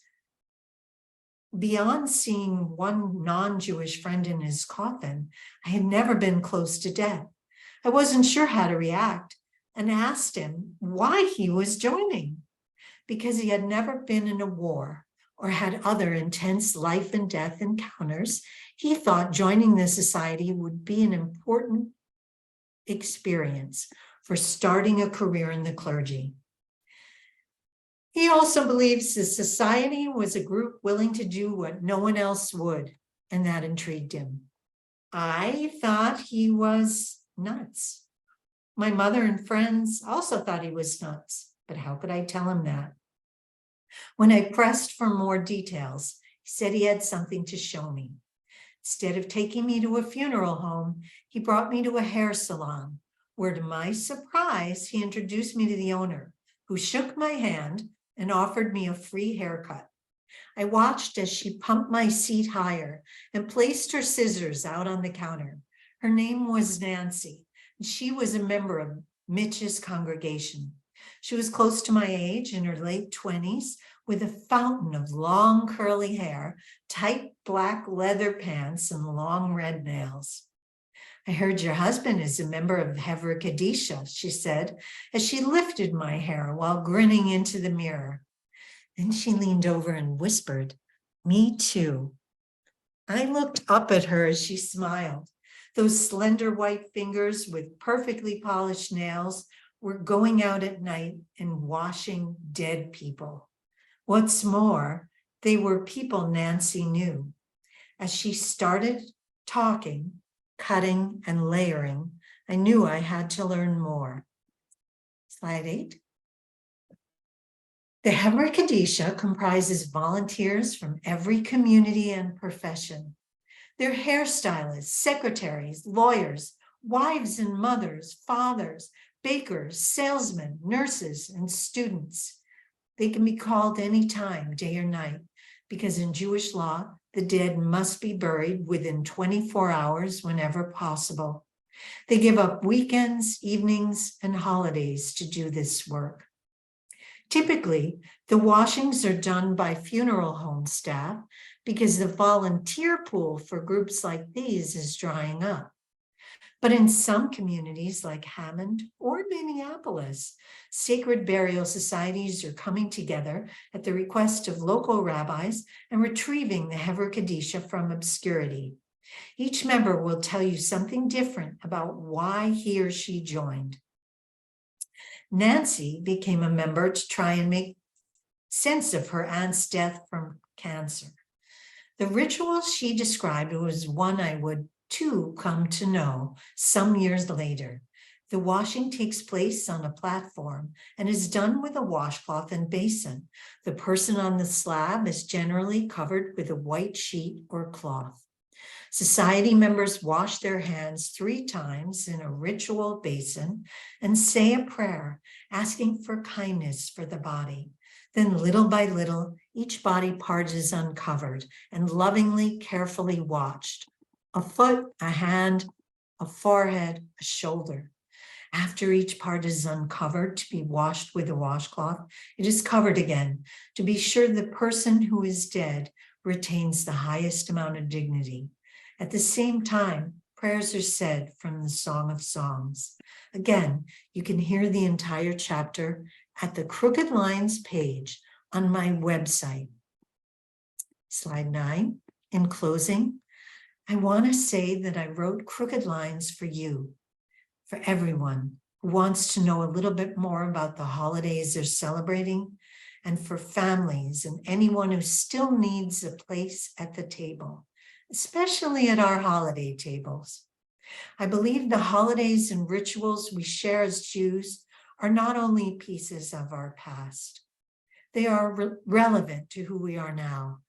Beyond seeing one non-Jewish friend in his coffin, I had never been close to death. I wasn't sure how to react and asked him why he was joining. Because he had never been in a war or had other intense life and death encounters, he thought joining the society would be an important experience for starting a career in the clergy. He also believes the society was a group willing to do what no one else would, and that intrigued him. I thought he was nuts. My mother and friends also thought he was nuts, but how could I tell him that? When I pressed for more details, he said he had something to show me. Instead of taking me to a funeral home, he brought me to a hair salon, where to my surprise, he introduced me to the owner, who shook my hand and offered me a free haircut. I watched as she pumped my seat higher and placed her scissors out on the counter. Her name was Nancy, and she was a member of Mitch's congregation. She was close to my age, in her late 20s, with a fountain of long curly hair, tight black leather pants, and long red nails. I heard your husband is a member of Hevra Kadisha, she said, as she lifted my hair while grinning into the mirror. Then she leaned over and whispered, "Me too." I looked up at her as she smiled. Those slender white fingers with perfectly polished nails were going out at night and washing dead people. What's more, they were people Nancy knew. As she started talking, cutting, and layering, I knew I had to learn more. Slide 8. The Hevra Kadisha comprises volunteers from every community and profession. They're hairstylists, secretaries, lawyers, wives and mothers, fathers, bakers, salesmen, nurses, and students. They can be called anytime, day or night, because in Jewish law, the dead must be buried within 24 hours whenever possible. They give up weekends, evenings, and holidays to do this work. Typically, the washings are done by funeral home staff because the volunteer pool for groups like these is drying up. But in some communities like Hammond or Minneapolis, sacred burial societies are coming together at the request of local rabbis and retrieving the Hevra Kadisha from obscurity. Each member will tell you something different about why he or she joined. Nancy became a member to try and make sense of her aunt's death from cancer. The ritual she described was one I would too come to know some years later. The washing takes place on a platform and is done with a washcloth and basin. The person on the slab is generally covered with a white sheet or cloth. Society members wash their hands 3 times in a ritual basin and say a prayer, asking for kindness for the body. Then little by little, each body part is uncovered and lovingly, carefully watched. A foot, a hand, a forehead, a shoulder. After each part is uncovered to be washed with a washcloth, it is covered again to be sure the person who is dead retains the highest amount of dignity. At the same time, prayers are said from the Song of Songs. Again, you can hear the entire chapter at the Crooked Lines page on my website. Slide 9. In closing, I want to say that I wrote Crooked Lines for you, for everyone who wants to know a little bit more about the holidays they're celebrating, and for families and anyone who still needs a place at the table, especially at our holiday tables. I believe the holidays and rituals we share as Jews are not only pieces of our past, they are relevant to who we are now,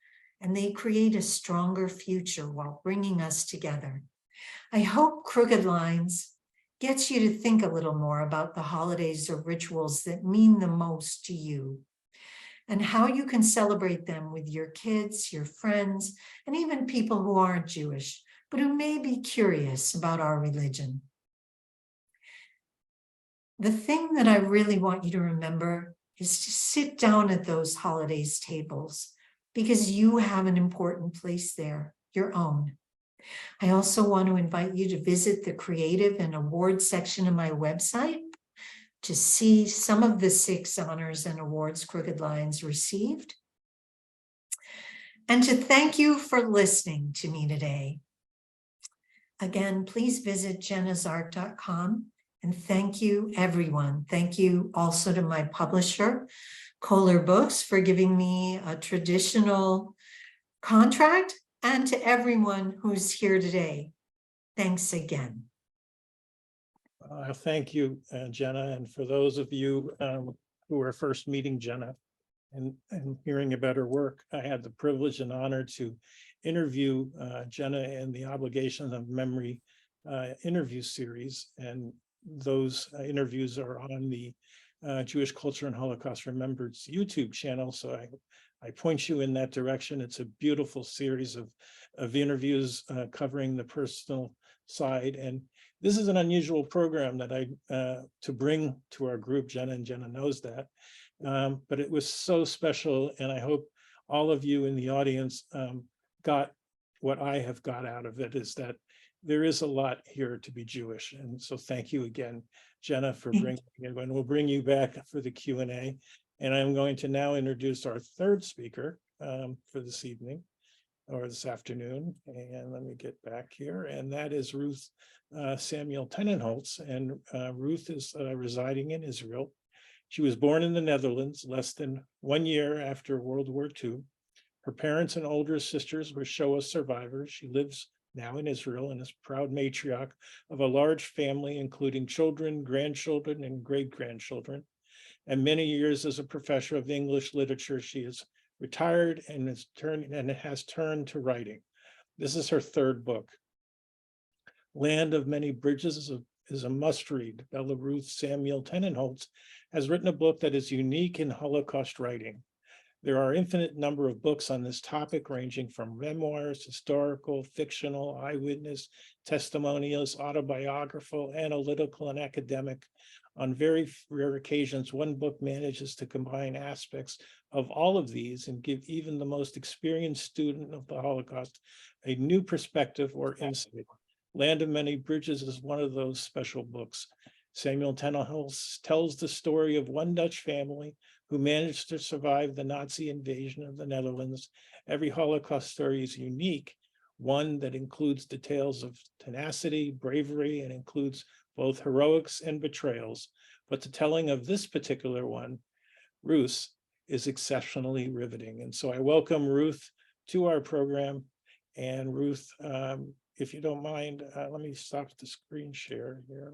and they create a stronger future while bringing us together. I hope Crooked Lines gets you to think a little more about the holidays or rituals that mean the most to you, and how you can celebrate them with your kids, your friends, and even people who aren't Jewish, but who may be curious about our religion. The thing that I really want you to remember is to sit down at those holidays tables because you have an important place there, your own. I also want to invite you to visit the creative and awards section of my website to see some of the 6 honors and awards Crooked Lines received. And to thank you for listening to me today. Again, please visit jennasart.com, and thank you, everyone. Thank you also to my publisher, Kohler Books, for giving me a traditional contract, and to everyone who's here today. Thanks again.
Thank you, Jenna. And for those of you who are first meeting Jenna and hearing about her work, I had the privilege and honor to interview Jenna in the Obligations of Memory interview series. And those interviews are on the Jewish Culture and Holocaust Remembrance YouTube channel. So I point you in that direction. It's a beautiful series of interviews covering the personal side. And this is an unusual program that I to bring to our group. Jenna knows that. But it was so special. And I hope all of you in the audience got what I have got out of it, is that there is a lot here to be Jewish. And so thank you again, Jenna, for bringing it. And we'll bring you back for the Q&A. And I'm going to now introduce our third speaker for this evening or this afternoon. And let me get back here. And that is Ruth Samuel Tenenholtz. And Ruth is residing in Israel. She was born in the Netherlands less than 1 year after World War II. Her parents and older sisters were Shoah survivors. She lives now in Israel and is proud matriarch of a large family, including children, grandchildren, and great-grandchildren. And many years as a professor of English literature, she is retired and has turned to writing. This is her third book. Land of Many Bridges is a must-read. Bella Ruth Samuel Tenenholtz has written a book that is unique in Holocaust writing. There are infinite number of books on this topic, ranging from memoirs, historical, fictional, eyewitness, testimonials, autobiographical, analytical, and academic. On very rare occasions, one book manages to combine aspects of all of these and give even the most experienced student of the Holocaust a new perspective or insight. Land of Many Bridges is one of those special books. Samuel Tenenholtz tells the story of one Dutch family who managed to survive the Nazi invasion of the Netherlands. Every Holocaust story is unique, one that includes details of tenacity, bravery, and includes both heroics and betrayals. But the telling of this particular one, Ruth, is exceptionally riveting. And so I welcome Ruth to our program. And Ruth, if you don't mind, let me stop the screen share here.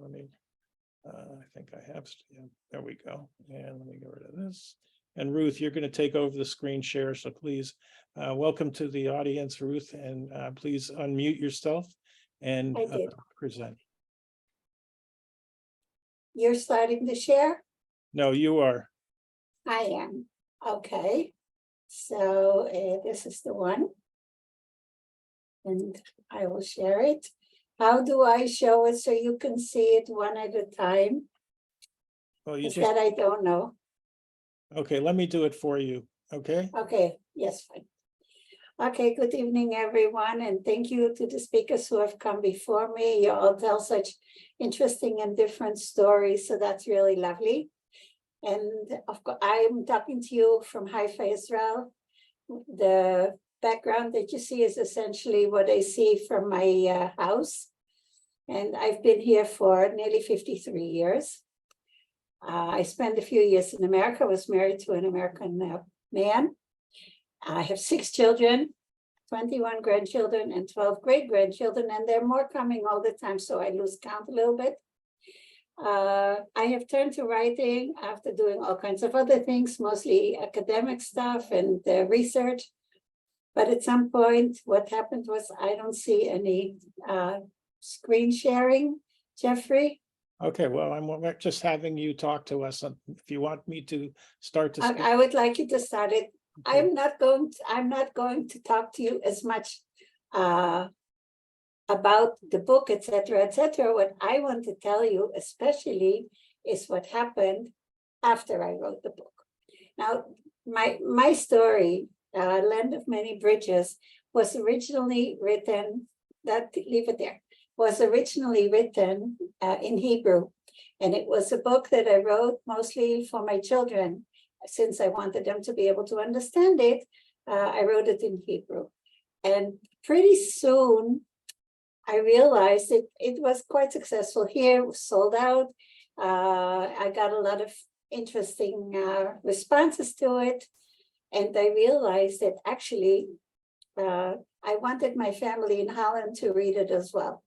I think I have, yeah, there we go. And let me get rid of this. And Ruth, you're going to take over the screen share. So please welcome to the audience, Ruth, and please unmute yourself and present.
You're starting to share?
No, you are.
I am. Okay. So this is the one. And I will share it. How do I show it so you can see it one at a time?
Well,
That I don't know.
Okay, let me do it for you. Okay.
Okay, yes, fine. Okay, good evening, everyone, and thank you to the speakers who have come before me. You all tell such interesting and different stories, so that's really lovely. And of course, I'm talking to you from Haifa, Israel. The background that you see is essentially what I see from my house. And I've been here for nearly 53 years. I spent a few years in America, was married to an American man. I have 6 children, 21 grandchildren, and 12 great-grandchildren, and there are more coming all the time, so I lose count a little bit. I have turned to writing after doing all kinds of other things, mostly academic stuff and research. But at some point, what happened was I don't see any screen sharing, Jeffrey.
Okay, well, I'm just having you talk to us. If you want me to start to speak.
I would like you to start it.
Okay.
I'm not going to talk to you as much about the book, etc., etc. What I want to tell you, especially, is what happened after I wrote the book. Now, my story Land of Many Bridges, was originally written, leave it there, was originally written in Hebrew. And it was a book that I wrote mostly for my children. Since I wanted them to be able to understand it, I wrote it in Hebrew. And pretty soon, I realized it was quite successful here, was sold out. I got a lot of interesting responses to it. And I realized that actually, I wanted my family in Holland to read it as well.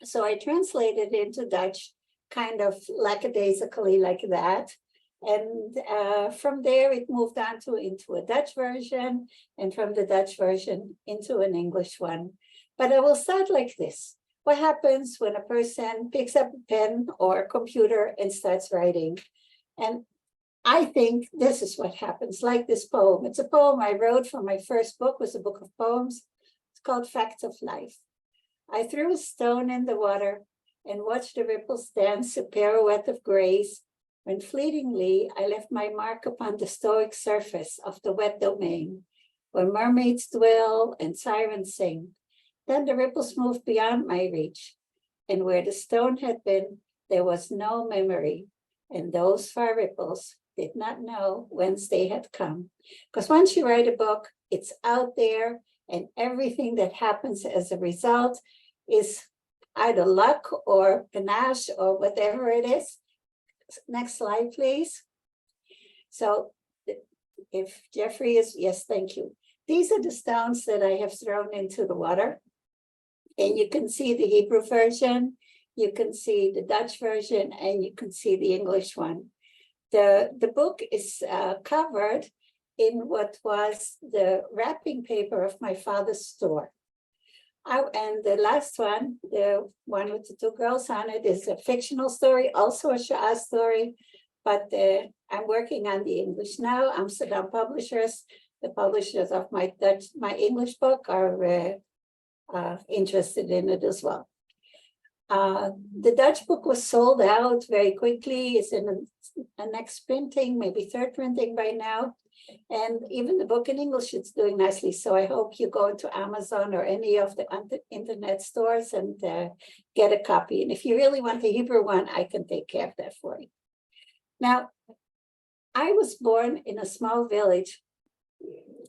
So I translated it into Dutch, kind of lackadaisically like that. And from there, it moved on into a Dutch version, and from the Dutch version into an English one. But I will start like this. What happens when a person picks up a pen or a computer and starts writing? And I think this is what happens, like this poem. It's a poem I wrote for my first book, was a book of poems. It's called Facts of Life. I threw a stone in the water and watched the ripples dance a pirouette of grace, when fleetingly I left my mark upon the stoic surface of the wet domain, where mermaids dwell and sirens sing. Then the ripples moved beyond my reach, and where the stone had been, there was no memory, and those far ripples did not know whence they had come. Because once you write a book, it's out there, and everything that happens as a result is either luck or panache or whatever it is. Next slide, please. So if Jeffrey is, yes, thank you. These are the stones that I have thrown into the water. And you can see the Hebrew version, you can see the Dutch version, and you can see the English one. The book is covered in what was the wrapping paper of my father's store. And the last one, the one with the two girls on it, is a fictional story, also a Shoah story, but I'm working on the English now. Amsterdam Publishers, the publishers of my English book, are interested in it as well. The Dutch book was sold out very quickly. It's in a next printing, maybe third printing by now. And even the book in English is doing nicely. So I hope you go into Amazon or any of the internet stores and get a copy. And if you really want the Hebrew one, I can take care of that for you. Now, I was born in a small village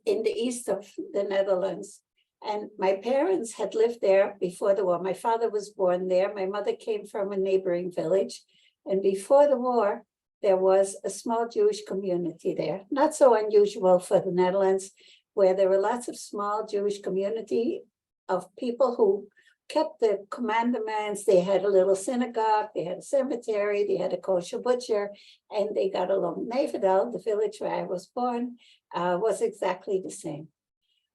in the east of the Netherlands. And my parents had lived there before the war. My father was born there. My mother came from a neighboring village. And before the war, there was a small Jewish community there. Not so unusual for the Netherlands, where there were lots of small Jewish community of people who kept the commandments. They had a little synagogue, they had a cemetery, they had a kosher butcher, and they got along. Nevedal, the village where I was born, was exactly the same.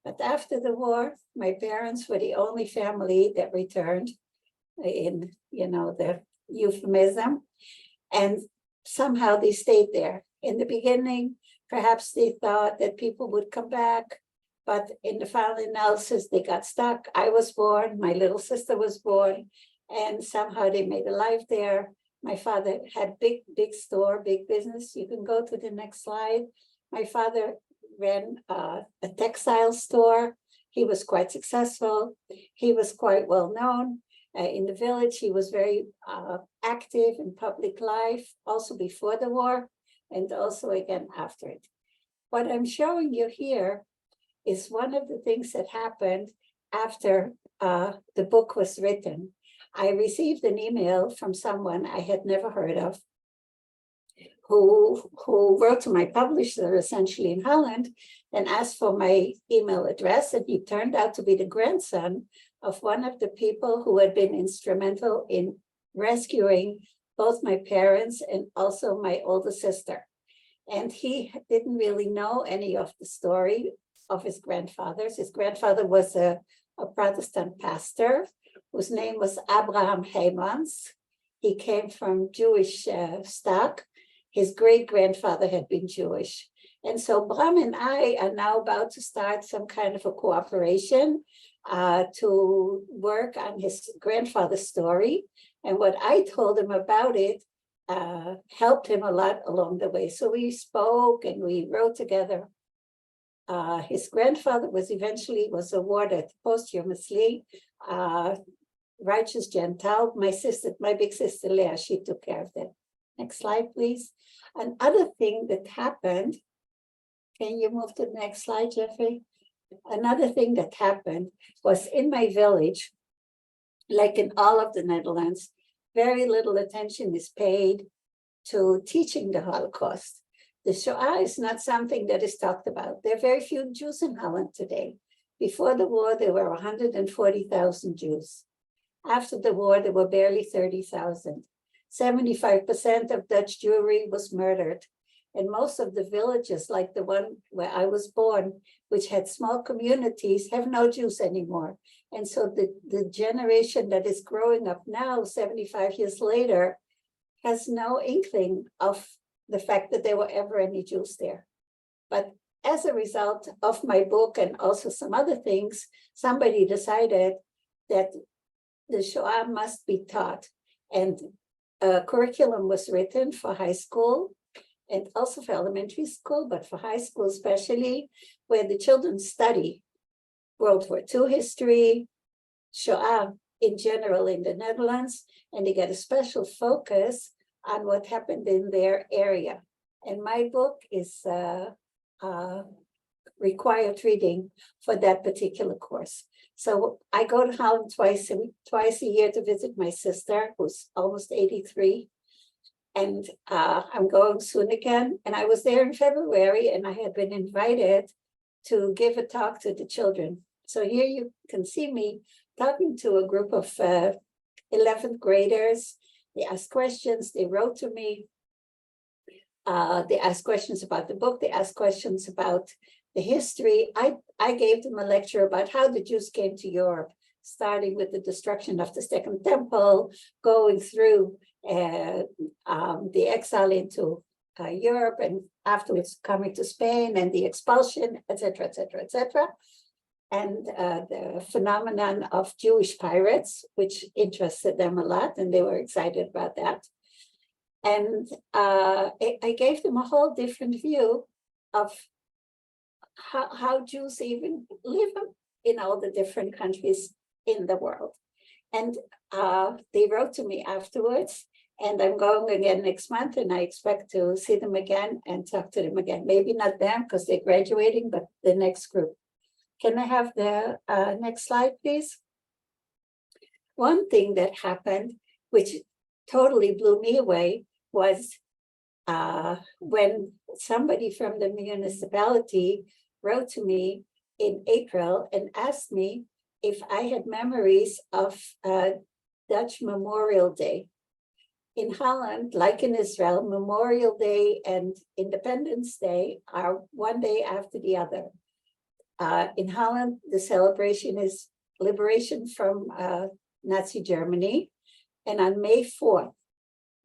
But after the war, my parents were the only family that returned in, the euphemism. And somehow they stayed there. In the beginning, perhaps they thought that people would come back, but in the final analysis, they got stuck. I was born, my little sister was born, and somehow they made a life there. My father had big store, big business. You can go to the next slide. My father ran a textile store. He was quite successful. He was quite well known. In the village, he was very active in public life, also before the war, and also again after it. What I'm showing you here is one of the things that happened after the book was written. I received an email from someone I had never heard of, who wrote to my publisher, essentially in Holland, and asked for my email address, and he turned out to be the grandson of one of the people who had been instrumental in rescuing both my parents and also my older sister. And he didn't really know any of the story of his grandfathers. His grandfather was a Protestant pastor whose name was Abraham Heymans. He came from Jewish stock. His great-grandfather had been Jewish. And so Bram and I are now about to start some kind of a cooperation to work on his grandfather's story. And what I told him about it helped him a lot along the way. So we spoke and we wrote together. His grandfather was awarded posthumously, righteous Gentile. My big sister Leah, she took care of that. Next slide, please. Another thing that happened, can you move to the next slide, Jeffrey? Another thing that happened was in my village, like in all of the Netherlands, very little attention is paid to teaching the Holocaust. The Shoah is not something that is talked about. There are very few Jews in Holland today. Before the war, there were 140,000 Jews. After the war, there were barely 30,000. 75% of Dutch Jewry was murdered. And most of the villages, like the one where I was born, which had small communities, have no Jews anymore. And so the generation that is growing up now, 75 years later, has no inkling of the fact that there were ever any Jews there. But as a result of my book and also some other things, somebody decided that the Shoah must be taught. And a curriculum was written for high school and also for elementary school, but for high school especially, where the children study World War II history, Shoah in general in the Netherlands, and they get a special focus on what happened in their area. And my book is required reading for that particular course. So I go to Holland twice a year to visit my sister, who's almost 83. And I'm going soon again. And I was there in February, and I had been invited to give a talk to the children. So here you can see me talking to a group of 11th graders. They asked questions, they wrote to me. They asked questions about the book, they asked questions about the history. I gave them a lecture about how the Jews came to Europe, starting with the destruction of the Second Temple, going through the exile into Europe, and afterwards coming to Spain and the expulsion, etc., etc., etc. And the phenomenon of Jewish pirates, which interested them a lot, and they were excited about that. And I gave them a whole different view of how Jews even live in all the different countries in the world. And they wrote to me afterwards, and I'm going again next month, and I expect to see them again and talk to them again. Maybe not them because they're graduating, but the next group. Can I have the next slide, please? One thing that happened, which totally blew me away, was when somebody from the municipality wrote to me in April and asked me if I had memories of Dutch Memorial Day. In Holland, like in Israel, Memorial Day and Independence Day are one day after the other. In Holland, the celebration is liberation from Nazi Germany. And on May 4th,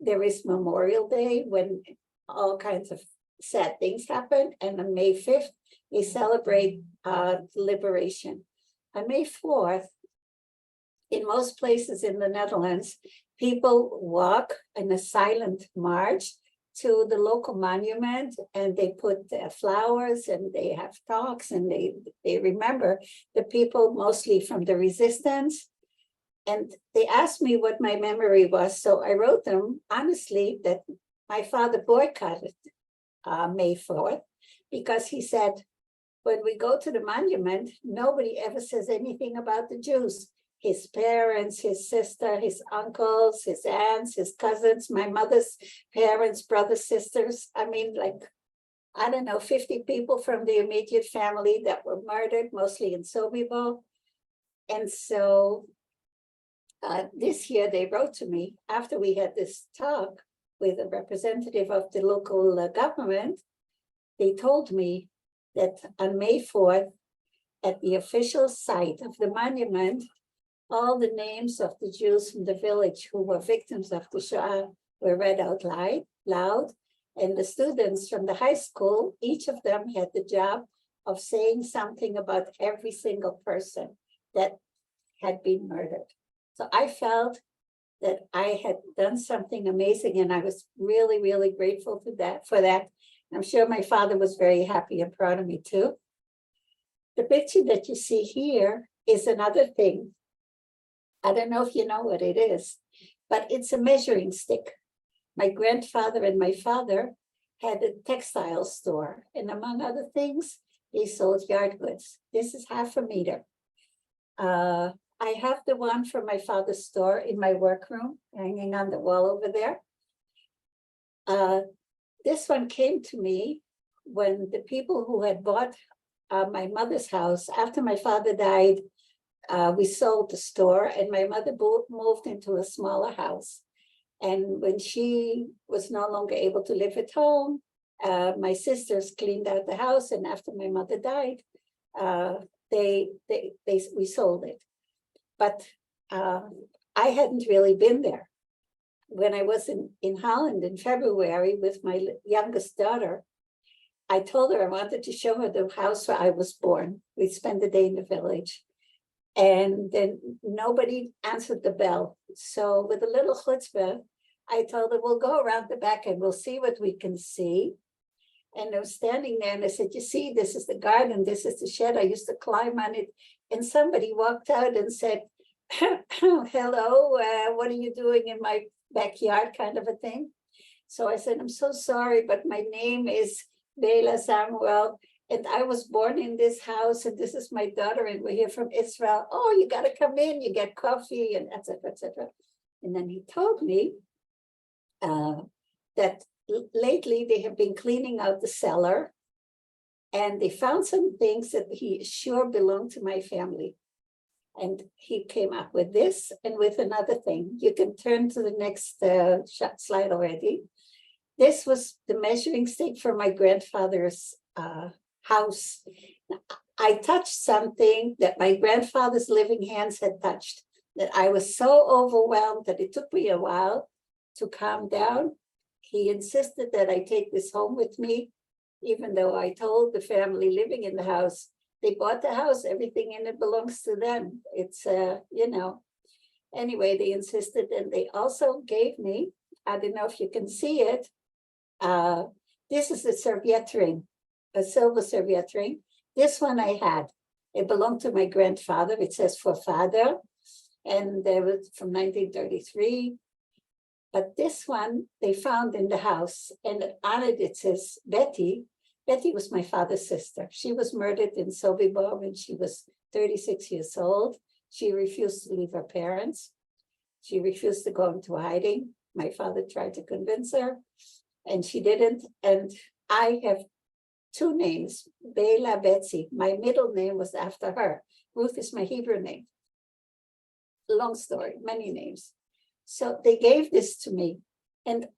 there is Memorial Day, when all kinds of sad things happen. And on May 5th, they celebrate liberation. On May 4th, in most places in the Netherlands, people walk in a silent march to the local monument, and they put flowers, and they have talks, and they remember the people mostly from the resistance. And they asked me what my memory was. So I wrote them honestly that my father boycotted May 4th, because he said, when we go to the monument, nobody ever says anything about the Jews. His parents, his sister, his uncles, his aunts, his cousins, my mother's parents, brothers, sisters. I mean, like, I don't know, 50 people from the immediate family that were murdered, mostly in Sobibor. And so this year they wrote to me after we had this talk with a representative of the local government. They told me that on May 4th, at the official site of the monument, all the names of the Jews from the village who were victims of the Shoah were read out loud. And the students from the high school, each of them had the job of saying something about every single person that had been murdered. So I felt that I had done something amazing, and I was really, really grateful for that. I'm sure my father was very happy and proud of me too. The picture that you see here is another thing. I don't know if you know what it is, but it's a measuring stick. My grandfather and my father had a textile store, and among other things, they sold yard goods. This is 1/2 meter. I have the one from my father's store in my workroom, hanging on the wall over there. This one came to me when the people who had bought my mother's house, after my father died, we sold the store and my mother moved into a smaller house. And when she was no longer able to live at home, my sisters cleaned out the house, and after my mother died, we sold it. But I hadn't really been there. When I was in Holland in February with my youngest daughter, I told her I wanted to show her the house where I was born. We'd spend the day in the village. And then nobody answered the bell. So with a little chutzpah, I told her, we'll go around the back and we'll see what we can see. And I was standing there and I said, you see, this is the garden, this is the shed. I used to climb on it. And somebody walked out and said, hello, what are you doing in my backyard, kind of a thing. So I said, I'm so sorry, but my name is Bela Samuel, and I was born in this house, and this is my daughter, and we're here from Israel. Oh, you got to come in, you get coffee, and et cetera, et cetera. And then he told me that lately they have been cleaning out the cellar, and they found some things that he sure belonged to my family. And he came up with this and with another thing. You can turn to the next slide already. This was the measuring stick for my grandfather's house. I touched something that my grandfather's living hands had touched, that I was so overwhelmed that it took me a while to calm down. He insisted that I take this home with me, even though I told the family living in the house, they bought the house, everything in it belongs to them. It's, anyway, they insisted, and they also gave me, I don't know if you can see it, this is a serviette ring, a silver serviette ring. This one I had, it belonged to my grandfather. It says for father, and it was from 1933. But this one they found in the house, and on it says Betty. Betty was my father's sister. She was murdered in Sobibor when she was 36 years old. She refused to leave her parents. She refused to go into hiding. My father tried to convince her, and she didn't. And I have two names, Bela Betsy. My middle name was after her. Ruth is my Hebrew name. Long story, many names. So they gave this to me, and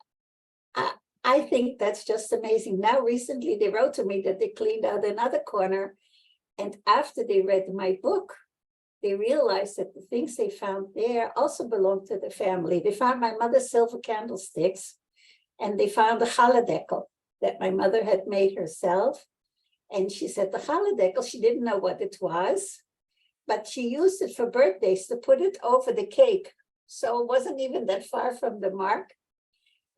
I think that's just amazing. Now, recently, they wrote to me that they cleaned out another corner, and after they read my book, they realized that the things they found there also belonged to the family. They found my mother's silver candlesticks, and they found the challah that my mother had made herself. And she said the challah, she didn't know what it was, but she used it for birthdays to put it over the cake. So it wasn't even that far from the mark.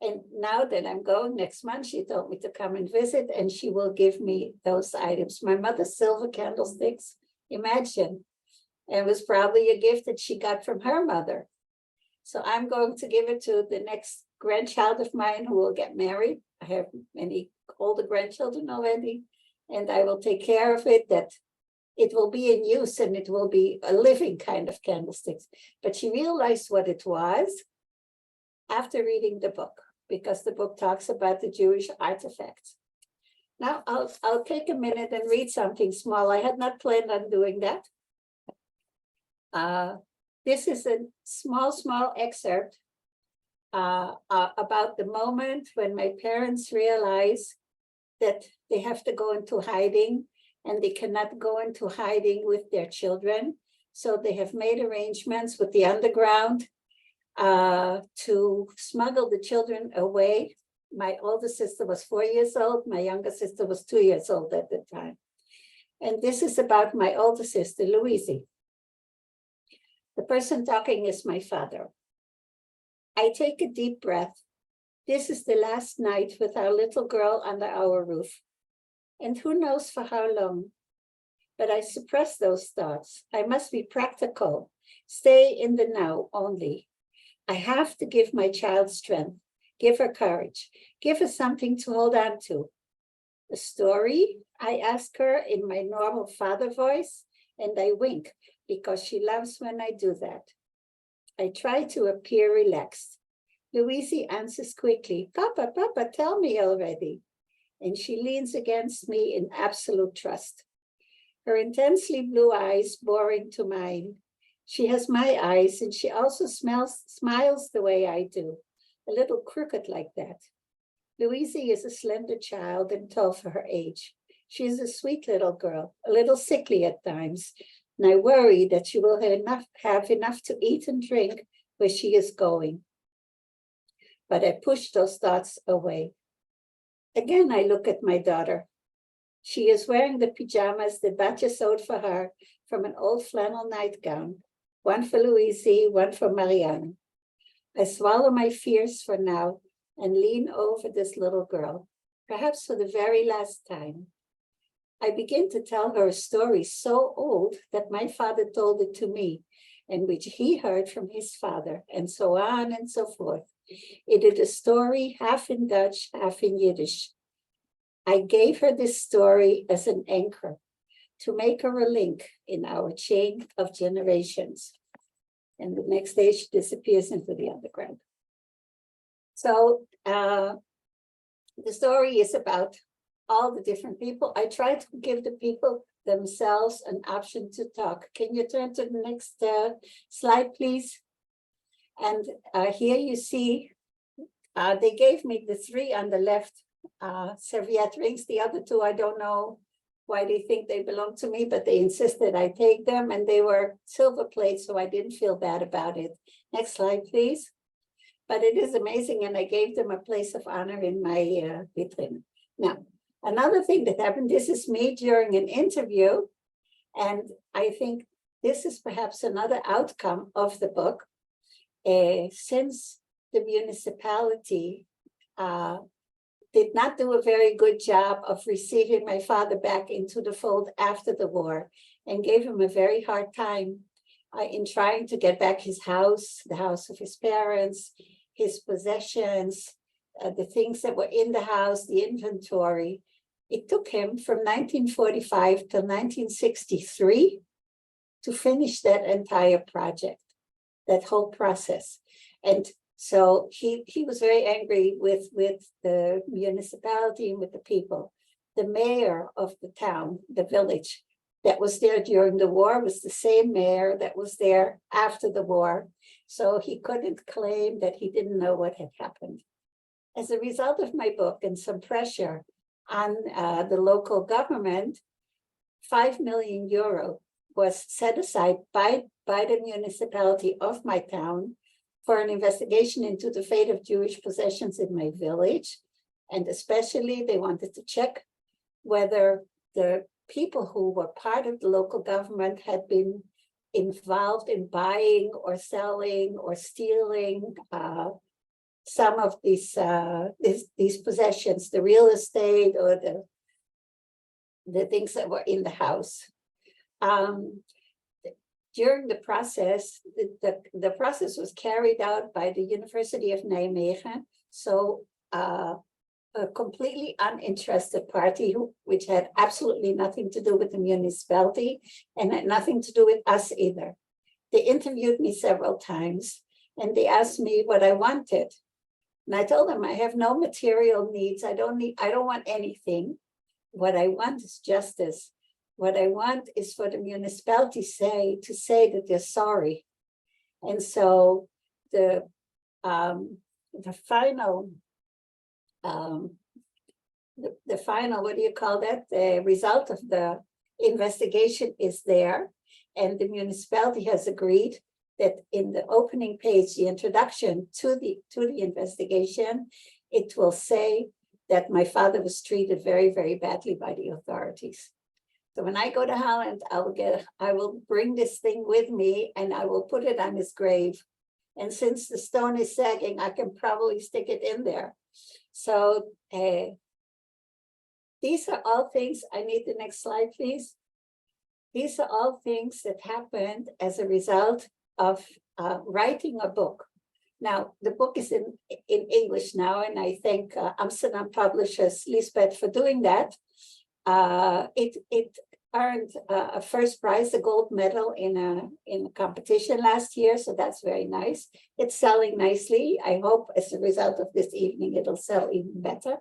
And now that I'm going next month, she told me to come and visit, and she will give me those items. My mother's silver candlesticks, imagine. It was probably a gift that she got from her mother. So I'm going to give it to the next grandchild of mine who will get married. I have many older grandchildren already, and I will take care of it, that it will be in use and it will be a living kind of candlesticks. But she realized what it was after reading the book, because the book talks about the Jewish artifacts. Now I'll take a minute and read something small. I had not planned on doing that. This is a small excerpt about the moment when my parents realize that they have to go into hiding, and they cannot go into hiding with their children. So they have made arrangements with the underground to smuggle the children away. My older sister was 4 years old. My younger sister was 2 years old at the time. And this is about my older sister, Louise. The person talking is my father. I take a deep breath. This is the last night with our little girl under our roof. And who knows for how long? But I suppress those thoughts. I must be practical, stay in the now only. I have to give my child strength, give her courage, give her something to hold on to. A story, I ask her in my normal father voice, and I wink because she loves when I do that. I try to appear relaxed. Louise answers quickly, Papa, Papa, tell me already. And she leans against me in absolute trust. Her intensely blue eyes boring to mine. She has my eyes, and she also smiles the way I do, a little crooked like that. Louise is a slender child and tall for her age. She is a sweet little girl, a little sickly at times, and I worry that she will have enough to eat and drink where she is going. But I push those thoughts away. Again, I look at my daughter. She is wearing the pajamas that Batya sewed for her from an old flannel nightgown, one for Louise, one for Marianne. I swallow my fears for now and lean over this little girl, perhaps for the very last time. I begin to tell her a story so old that my father told it to me, and which he heard from his father, and so on and so forth. It is a story half in Dutch, half in Yiddish. I gave her this story as an anchor to make her a link in our chain of generations. And the next day she disappears into the underground. So the story is about all the different people. I try to give the people themselves an option to talk. Can you turn to the next slide, please? And here you see, they gave me the three on the left serviette rings. The other two, I don't know why they think they belong to me, but they insisted I take them, and they were silver plates, so I didn't feel bad about it. Next slide, please. But it is amazing, and I gave them a place of honor in my vitrine. Now, another thing that happened, this is me during an interview, and I think this is perhaps another outcome of the book. Since the municipality did not do a very good job of receiving my father back into the fold after the war, and gave him a very hard time in trying to get back his house, the house of his parents, his possessions, the things that were in the house, the inventory. It took him from 1945 till 1963 to finish that entire project, that whole process. And so he was very angry with the municipality and with the people. The mayor of the town, the village that was there during the war, was the same mayor that was there after the war. So he couldn't claim that he didn't know what had happened. As a result of my book and some pressure on the local government, 5 million euro was set aside by the municipality of my town for an investigation into the fate of Jewish possessions in my village. And especially they wanted to check whether the people who were part of the local government had been involved in buying or selling or stealing some of these possessions, the real estate or the things that were in the house. During the process, the process was carried out by the University of Nijmegen. So a completely uninterested party which had absolutely nothing to do with the municipality and had nothing to do with us either. They interviewed me several times and they asked me what I wanted. And I told them I have no material needs. I don't want anything. What I want is justice. What I want is for the municipality to say that they're sorry. And so the final, what do you call that? The result of the investigation is there. And the municipality has agreed that in the opening page, the introduction to the investigation, it will say that my father was treated very, very badly by the authorities. So when I go to Holland, I will bring this thing with me and I will put it on his grave. And since the stone is sagging, I can probably stick it in there. So these are all things. I need the next slide, please. These are all things that happened as a result of writing a book. Now, the book is in English now, and I thank Amsterdam publishers Lisbeth for doing that. It earned a first prize, a gold medal in a competition last year, so that's very nice. It's selling nicely. I hope as a result of this evening, it'll sell even better.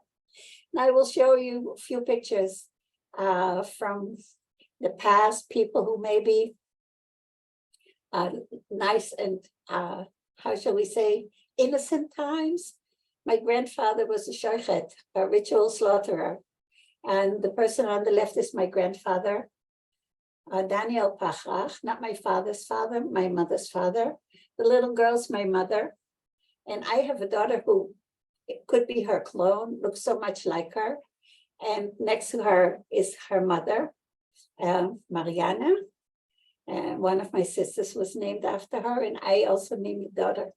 And I will show you a few pictures from the past, people who may be nice and how shall we say, innocent times. My grandfather was a shochet, a ritual slaughterer. And the person on the left is my grandfather, Daniel Pachach, not my father's father, my mother's father. The little girl's my mother. And I have a daughter who it could be her clone, looks so much like her. And next to her is her mother, Mariana. And one of my sisters was named after her, and I also named a daughter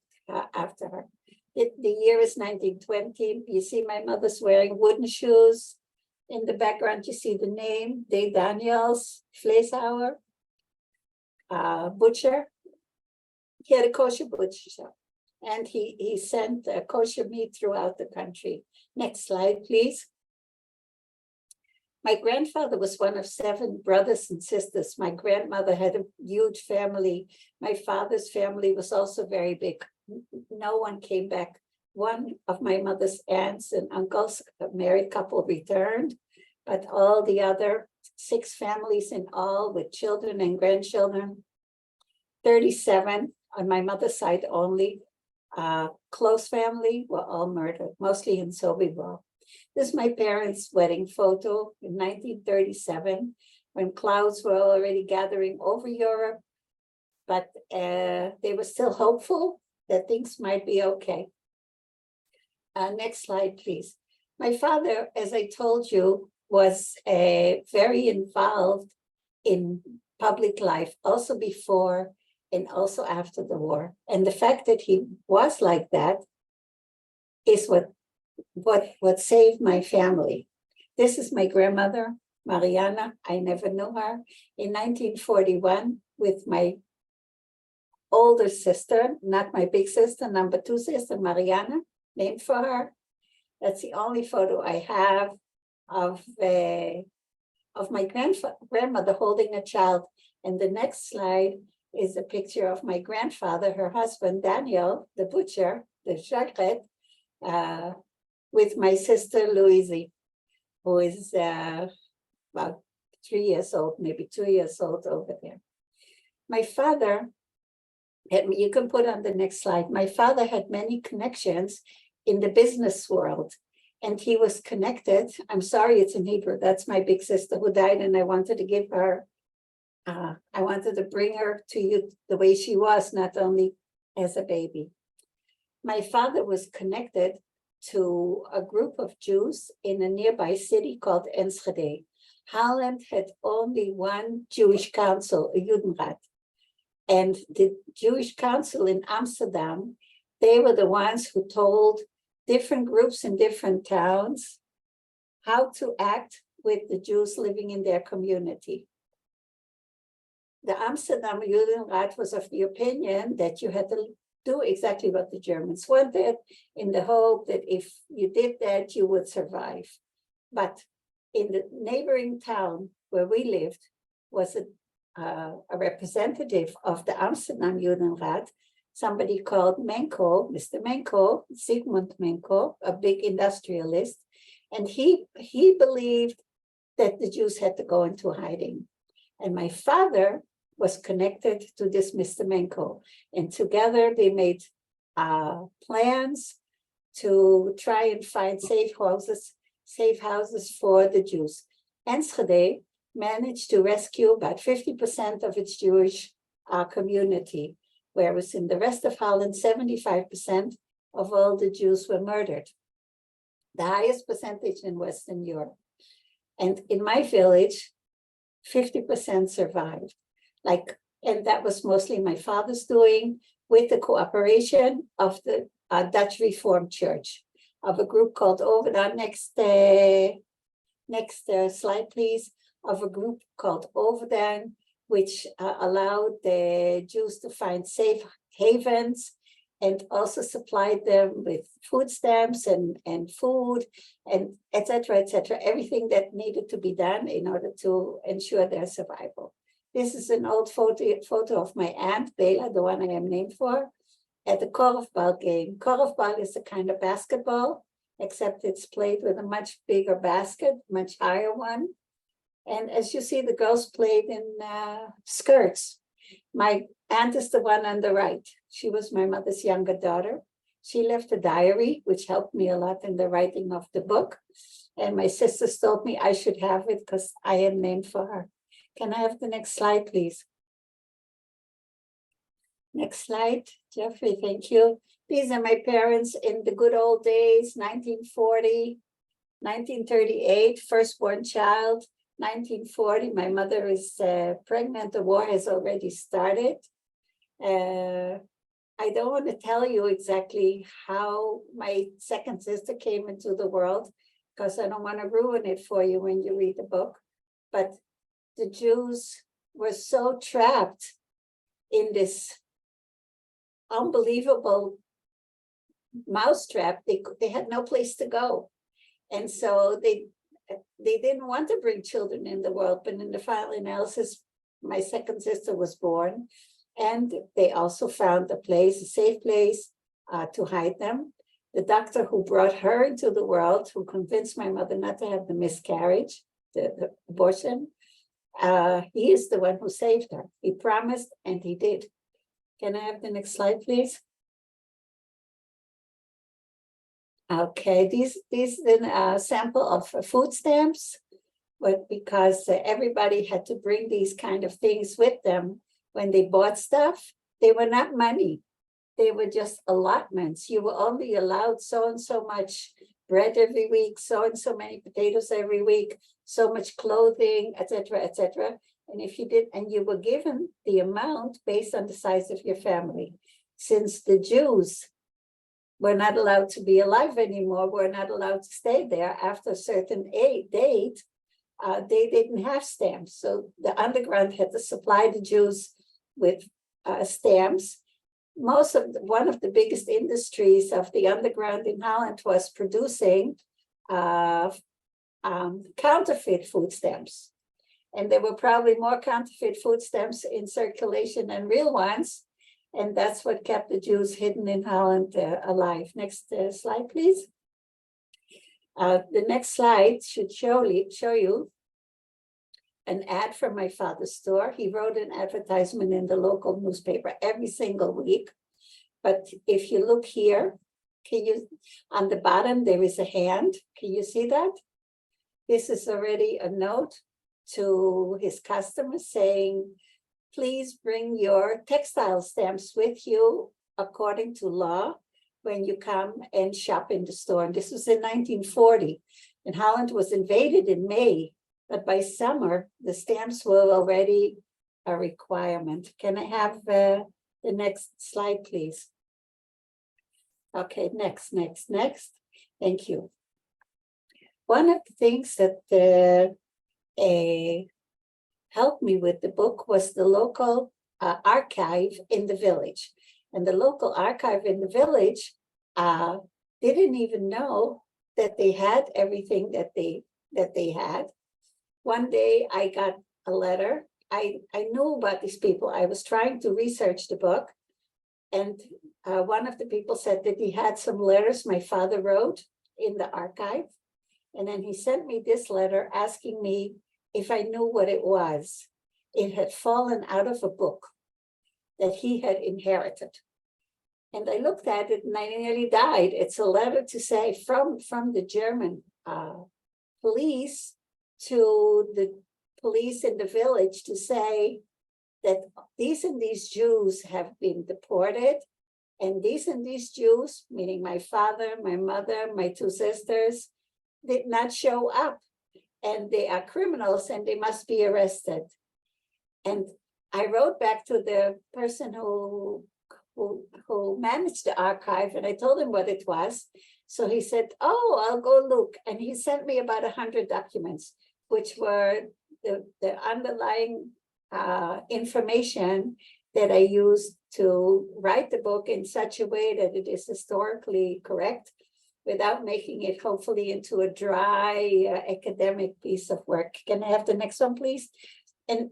after her. The year is 1920. You see my mother's wearing wooden shoes. In the background, you see the name, De Daniels, Vleeshouwer, butcher. He had a kosher butcher shop, and he sent kosher meat throughout the country. Next slide, please. My grandfather was one of 7 brothers and sisters. My grandmother had a huge family. My father's family was also very big. No one came back. One of my mother's aunts and uncles, a married couple, returned, but all the other 6 families in all with children and grandchildren, 37 on my mother's side only, close family were all murdered, mostly in Sobibor. This is my parents' wedding photo in 1937, when clouds were already gathering over Europe, but they were still hopeful that things might be okay. Next slide, please. My father, as I told you, was very involved in public life, also before and also after the war. And the fact that he was like that is what saved my family. This is my grandmother, Mariana. I never knew her. In 1941, with my older sister, not my big sister, number 2 sister, Mariana, named for her. That's the only photo I have of my grandmother holding a child. And the next slide is a picture of my grandfather, her husband, Daniel, the butcher, the shochet, with my sister, Louise, who is about 3 years old, maybe 2 years old over there. My father, you can put on the next slide, my father had many connections in the business world, and he was connected. I'm sorry, it's in Hebrew. That's my big sister who died, and I wanted to give her, I wanted to bring her to you the way she was, not only as a baby. My father was connected to a group of Jews in a nearby city called Enschede. Holland had only one Jewish council, a Judenrat. And the Jewish council in Amsterdam, they were the ones who told different groups in different towns how to act with the Jews living in their community. The Amsterdam Judenrat was of the opinion that you had to do exactly what the Germans wanted, in the hope that if you did that, you would survive. But in the neighboring town where we lived was a representative of the Amsterdam Judenrat, somebody called Menko, Mr. Menko, Sigmund Menko, a big industrialist, and he believed that the Jews had to go into hiding. And my father was connected to this Mr. Menko, and together they made plans to try and find safe houses for the Jews. Enschede managed to rescue about 50% of its Jewish community, whereas in the rest of Holland, 75% of all the Jews were murdered, the highest percentage in Western Europe. And in my village, 50% survived. And that was mostly my father's doing, with the cooperation of the Dutch Reformed Church, of a group called Overdan. Next slide, please. Of a group called Overdan, which allowed the Jews to find safe havens and also supplied them with food stamps and food and et cetera, everything that needed to be done in order to ensure their survival. This is an old photo of my aunt, Bela, the one I am named for, at the korfball game. Korfball is a kind of basketball, except it's played with a much bigger basket, much higher one. And as you see, the girls played in skirts. My aunt is the one on the right. She was my mother's younger daughter. She left a diary, which helped me a lot in the writing of the book. And my sisters told me I should have it because I am named for her. Can I have the next slide, please? Next slide, Jeffrey, thank you. These are my parents in the good old days, 1940, 1938, firstborn child. 1940, my mother is pregnant, the war has already started. I don't want to tell you exactly how my second sister came into the world, because I don't want to ruin it for you when you read the book. But the Jews were so trapped in this unbelievable mousetrap, they had no place to go. And so they didn't want to bring children in the world, but in the final analysis, my second sister was born, and they also found a safe place to hide them. The doctor who brought her into the world, who convinced my mother not to have the miscarriage, the abortion, he is the one who saved her. He promised, and he did. Can I have the next slide, please? Okay, these then a sample of food stamps, but because everybody had to bring these kind of things with them when they bought stuff, they were not money. They were just allotments. You were only allowed so and so much bread every week, so and so many potatoes every week, so much clothing, etc., etc. And if you did, and you were given the amount based on the size of your family. Since the Jews were not allowed to be alive anymore, were not allowed to stay there after a certain date, they didn't have stamps. So the underground had to supply the Jews with stamps. One of the biggest industries of the underground in Holland was producing counterfeit food stamps. And there were probably more counterfeit food stamps in circulation than real ones. And that's what kept the Jews hidden in Holland alive. Next slide, please. The next slide should show you an ad from my father's store. He wrote an advertisement in the local newspaper every single week. But if you look here, on the bottom, there is a hand. Can you see that? This is already a note to his customers saying, please bring your textile stamps with you according to law when you come and shop in the store. And this was in 1940, and Holland was invaded in May, but by summer, the stamps were already a requirement. Can I have the next slide, please? Okay, next. Thank you. One of the things that helped me with the book was the local archive in the village. And the local archive in the village didn't even know that they had everything that they had. One day I got a letter. I knew about these people. I was trying to research the book. And one of the people said that he had some letters my father wrote in the archive. And then he sent me this letter asking me if I knew what it was. It had fallen out of a book that he had inherited. And I looked at it and I nearly died. It's a letter to say from the German police to the police in the village to say that these and these Jews have been deported, and these Jews, meaning my father, my mother, my two sisters, did not show up. And they are criminals and they must be arrested. And I wrote back to the person who managed the archive, and I told him what it was. So he said, oh, I'll go look. And he sent me about 100 documents, which were the underlying information that I used to write the book in such a way that it is historically correct without making it hopefully into a dry academic piece of work. Can I have the next one, please? And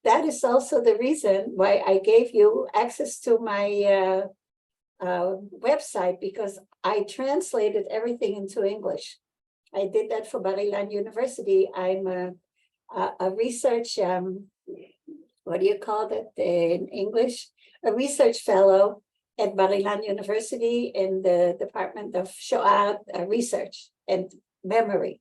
that is also the reason why I gave you access to my website, because I translated everything into English. I did that for Bar-Ilan University. I'm a research, what do you call that in English? A research fellow at Bar-Ilan University in the Department of Shoah Research and Memory.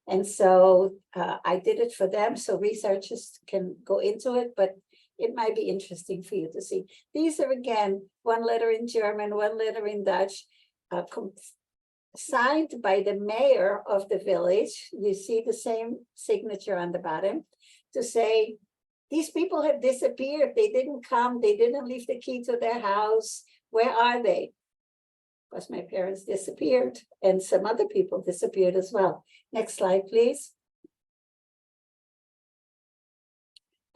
And so I did it for them so researchers can go into it, but it might be interesting for you to see. These are, again, one letter in German, one letter in Dutch, signed by the mayor of the village. You see the same signature on the bottom to say, these people have disappeared. They didn't come. They didn't leave the key to their house. Where are they? Because my parents disappeared and some other people disappeared as well. Next slide, please.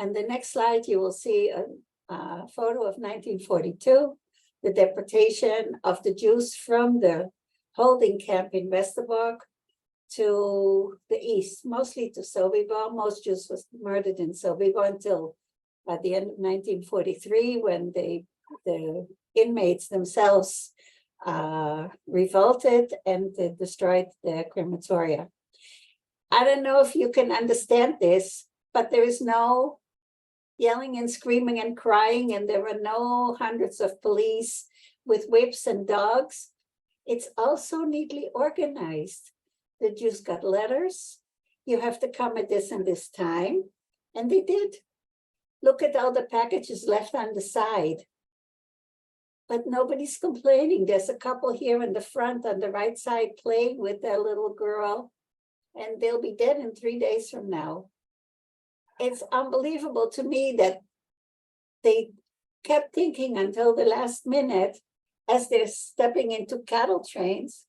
And the next slide, you will see a photo of 1942, the deportation of the Jews from the holding camp in Westerbork to the east, mostly to Sobibor. Most Jews was murdered in Sobibor until at the end of 1943, when the inmates themselves revolted and they destroyed the crematoria. I don't know if you can understand this, but there is no yelling and screaming and crying, and there were no hundreds of police with whips and dogs. It's also neatly organized. The Jews got letters. You have to come at this and this time. And they did. Look at all the packages left on the side. But nobody's complaining. There's a couple here in the front on the right side playing with their little girl, and they'll be dead in 3 days from now. It's unbelievable to me that they kept thinking until the last minute, as they're stepping into cattle trains,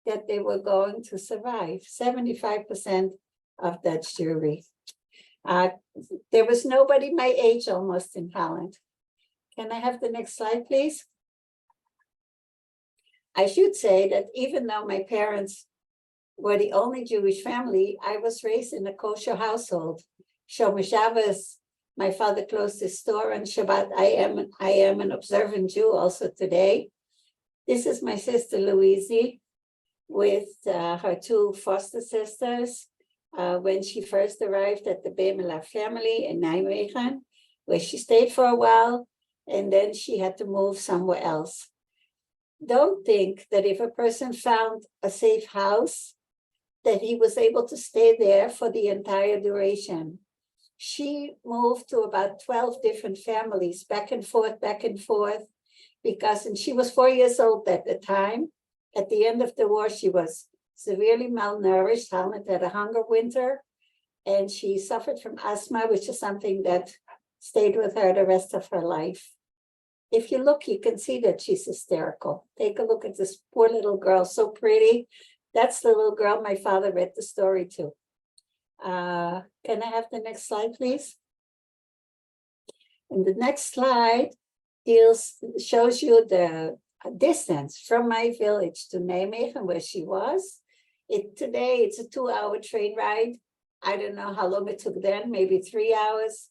that they were going to survive. 75% of Dutch Jewry. There was nobody my age almost in Holland. Can I have the next slide, please? I should say that even though my parents were the only Jewish family, I was raised in a kosher household. Shomer Shabbos, my father closed his store on Shabbat. I am an observant Jew also today. This is my sister Louise with her two foster sisters when she first arrived at the Bemela family in Nijmegen, where she stayed for a while, and then she had to move somewhere else. Don't think that if a person found a safe house, that he was able to stay there for the entire duration. She moved to about 12 different families, back and forth, because, and she was 4 years old at the time. At the end of the war, she was severely malnourished. Holland had a hunger winter, and she suffered from asthma, which is something that stayed with her the rest of her life. If you look, you can see that she's hysterical. Take a look at this poor little girl, so pretty. That's the little girl my father read the story to. Can I have the next slide, please? And the next slide shows you the distance from my village to Nijmegen, where she was. Today, it's a 2-hour train ride. I don't know how long it took then, maybe 3 hours.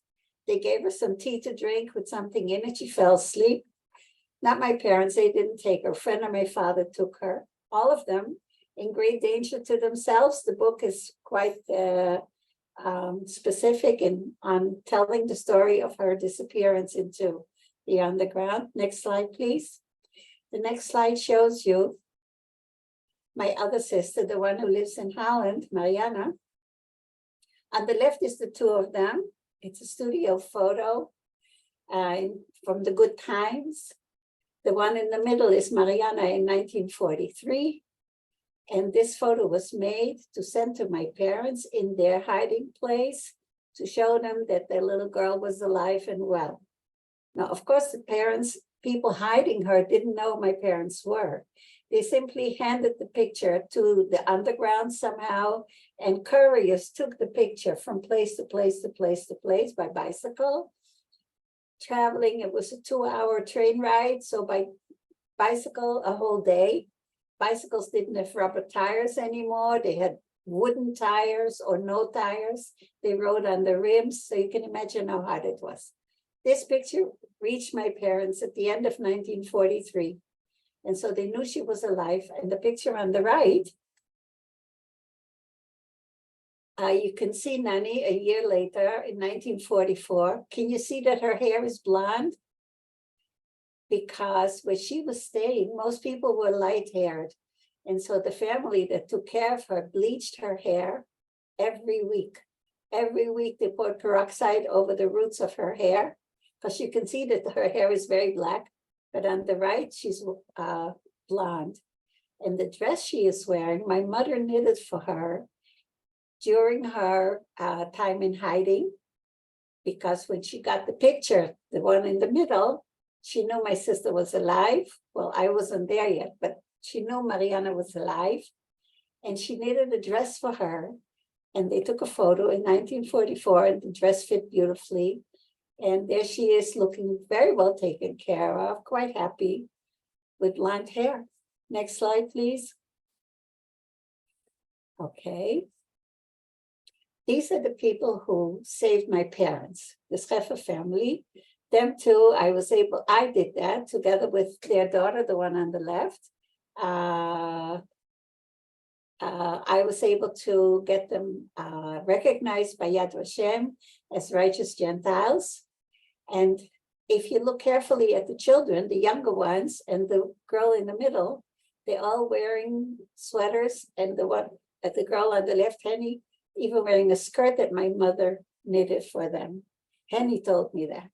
They gave her some tea to drink with something in it. She fell asleep. Not my parents, they didn't take her. A friend of my father took her. All of them in great danger to themselves. The book is quite specific on telling the story of her disappearance into the underground. Next slide, please. The next slide shows you my other sister, the one who lives in Holland, Mariana. On the left is the two of them. It's a studio photo from the good times. The one in the middle is Mariana in 1943. And this photo was made to send to my parents in their hiding place to show them that their little girl was alive and well. Now, of course, the parents, people hiding her didn't know my parents were. They simply handed the picture to the underground somehow, and couriers took the picture from place to place to place to place by bicycle. Traveling, it was a 2-hour train ride, so by bicycle a whole day. Bicycles didn't have rubber tires anymore. They had wooden tires or no tires. They rode on the rims, so you can imagine how hard it was. This picture reached my parents at the end of 1943. And so they knew she was alive. And the picture on the right, you can see Nani a year later in 1944. Can you see that her hair is blonde? Because where she was staying, most people were light-haired. And so the family that took care of her bleached her hair every week. Every week they poured peroxide over the roots of her hair, because you can see that her hair is very black. But on the right, she's blonde. And the dress she is wearing, my mother knitted for her during her time in hiding, because when she got the picture, the one in the middle, she knew my sister was alive. Well, I wasn't there yet, but she knew Mariana was alive. And she knitted a dress for her. And they took a photo in 1944, and the dress fit beautifully. And there she is, looking very well taken care of, quite happy, with blonde hair. Next slide, please. Okay. These are the people who saved my parents, the Scheffer family. Them too, I did that together with their daughter, the one on the left. I was able to get them recognized by Yad Vashem as righteous Gentiles. And if you look carefully at the children, the younger ones and the girl in the middle, they're all wearing sweaters, and the girl on the left, Henny, even wearing a skirt that my mother knitted for them. Henny told me that.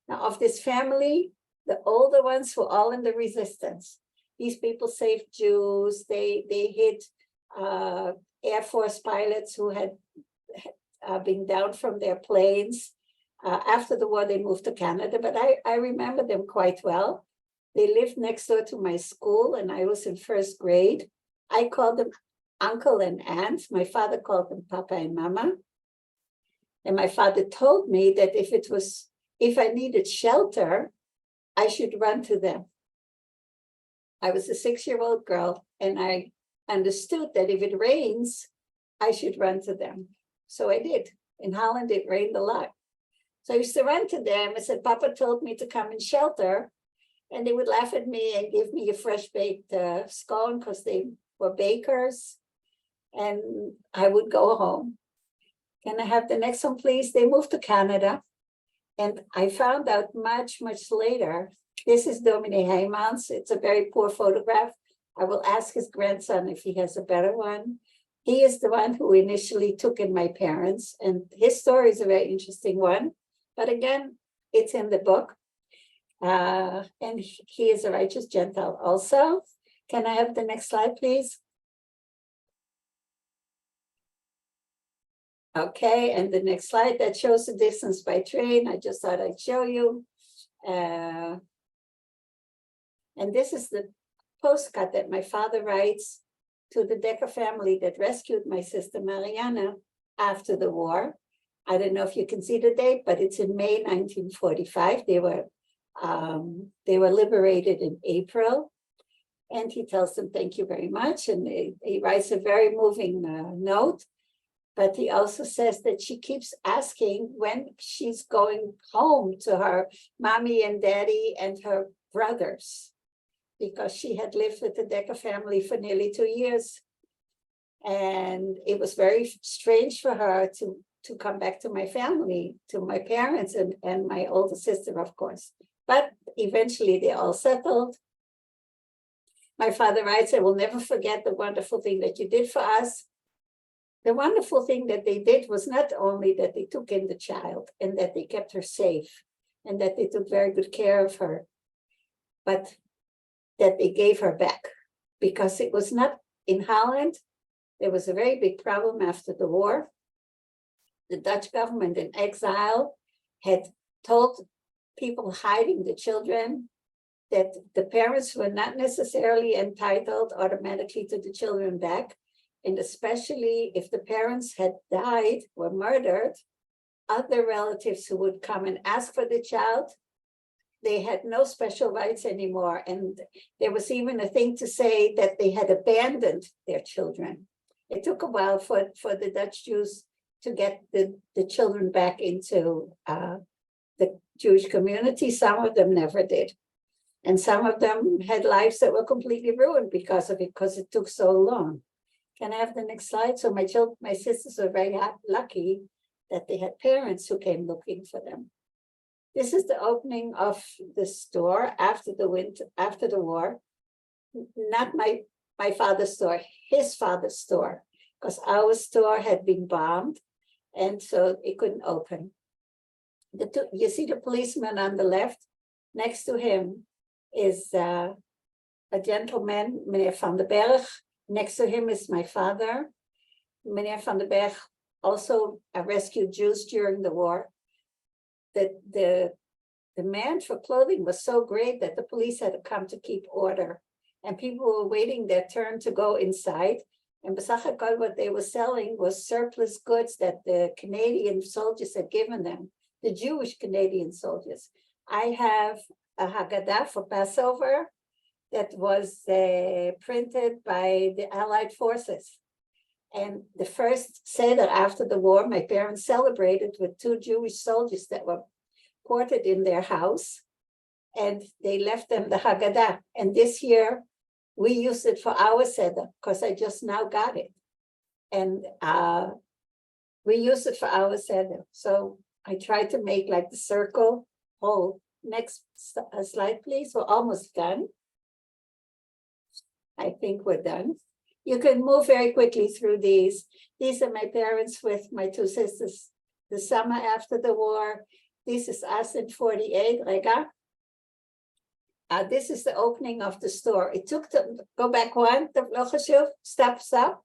Now, of this family, the older ones were all in the resistance. These people saved Jews. They hid Air Force pilots who had been down from their planes. After the war, they moved to Canada, but I remember them quite well. They lived next door to my school, and I was in first grade. I called them uncle and aunt. My father called them Papa and Mama. And my father told me that if I needed shelter, I should run to them. I was a 6-year-old girl, and I understood that if it rains, I should run to them. So I did. In Holland, it rained a lot. So I used to run to them. I said, Papa told me to come and shelter. And they would laugh at me and give me a fresh baked scone, because they were bakers. And I would go home. Can I have the next one, please? They moved to Canada. And I found out much, much later, this is Domine Heymans. It's a very poor photograph. I will ask his grandson if he has a better one. He is the one who initially took in my parents, and his story is a very interesting one. But again, it's in the book. And he is a righteous Gentile also. Can I have the next slide, please? Okay, and the next slide that shows the distance by train. I just thought I'd show you. And this is the postcard that my father writes to the Decker family that rescued my sister Mariana after the war. I don't know if you can see the date, but it's in May 1945. They were liberated in April. And he tells them thank you very much. And he writes a very moving note. But he also says that she keeps asking when she's going home to her mommy and daddy and her brothers, because she had lived with the Decker family for nearly 2 years. And it was very strange for her to come back to my family, to my parents and my older sister, of course. But eventually they all settled. My father writes, I will never forget the wonderful thing that you did for us. The wonderful thing that they did was not only that they took in the child and that they kept her safe and that they took very good care of her, but that they gave her back, because it was not in Holland. There was a very big problem after the war. The Dutch government in exile had told people hiding the children that the parents were not necessarily entitled automatically to the children back. And especially if the parents had died, were murdered, other relatives who would come and ask for the child, they had no special rights anymore. And there was even a thing to say that they had abandoned their children. It took a while for the Dutch Jews to get the children back into the Jewish community. Some of them never did. And some of them had lives that were completely ruined because of it, because it took so long. Can I have the next slide? So my sisters were very lucky that they had parents who came looking for them. This is the opening of the store after the war. Not my father's store, his father's store, because our store had been bombed, and so it couldn't open. You see the policeman on the left. Next to him is a gentleman, Meneer van den Berg. Next to him is my father. Meneer van den Berg also rescued Jews during the war. The demand for clothing was so great that the police had to come to keep order. And people were waiting their turn to go inside. And besachakol, what they were selling was surplus goods that the Canadian soldiers had given them, the Jewish Canadian soldiers. I have a Haggadah for Passover that was printed by the Allied forces. And the first Seder after the war, my parents celebrated with 2 Jewish soldiers that were quartered in their house. And they left them the Haggadah. And this year, we used it for our Seder, because I just now got it. And we used it for our Seder. So I tried to make like the circle whole. Next slide, please. We're almost done. I think we're done. You can move very quickly through these. These are my parents with my 2 sisters the summer after the war. This is us in 48, Rega. This is the opening of the store. It took to go back one, stop.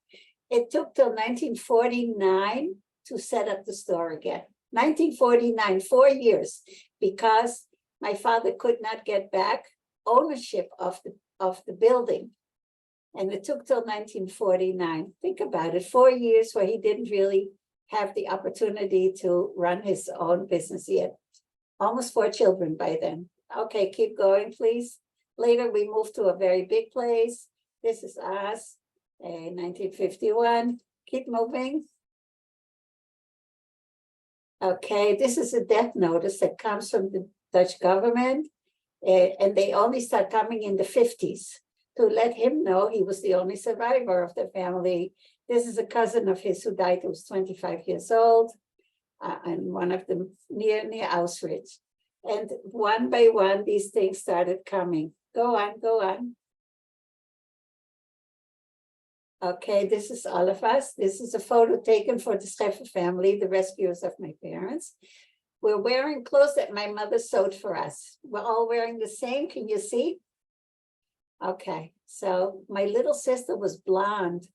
It took till 1949 to set up the store again. 1949, 4 years, because my father could not get back ownership of the building. And it took till 1949. Think about it, 4 years where he didn't really have the opportunity to run his own business yet. Almost 4 children by then. Okay, keep going, please. Later, we moved to a very big place. This is us, 1951. Keep moving. Okay, this is a death notice that comes from the Dutch government, and they only start coming in the 50s to let him know he was the only survivor of the family. This is a cousin of his who died, who was 25 years old, and one of them near Auschwitz. And one by one, these things started coming. Go on. Okay, this is all of us. This is a photo taken for the Scheffer family, the rescuers of my parents. We're wearing clothes that my mother sewed for us. We're all wearing the same, can you see? Okay, so my little sister was blonde,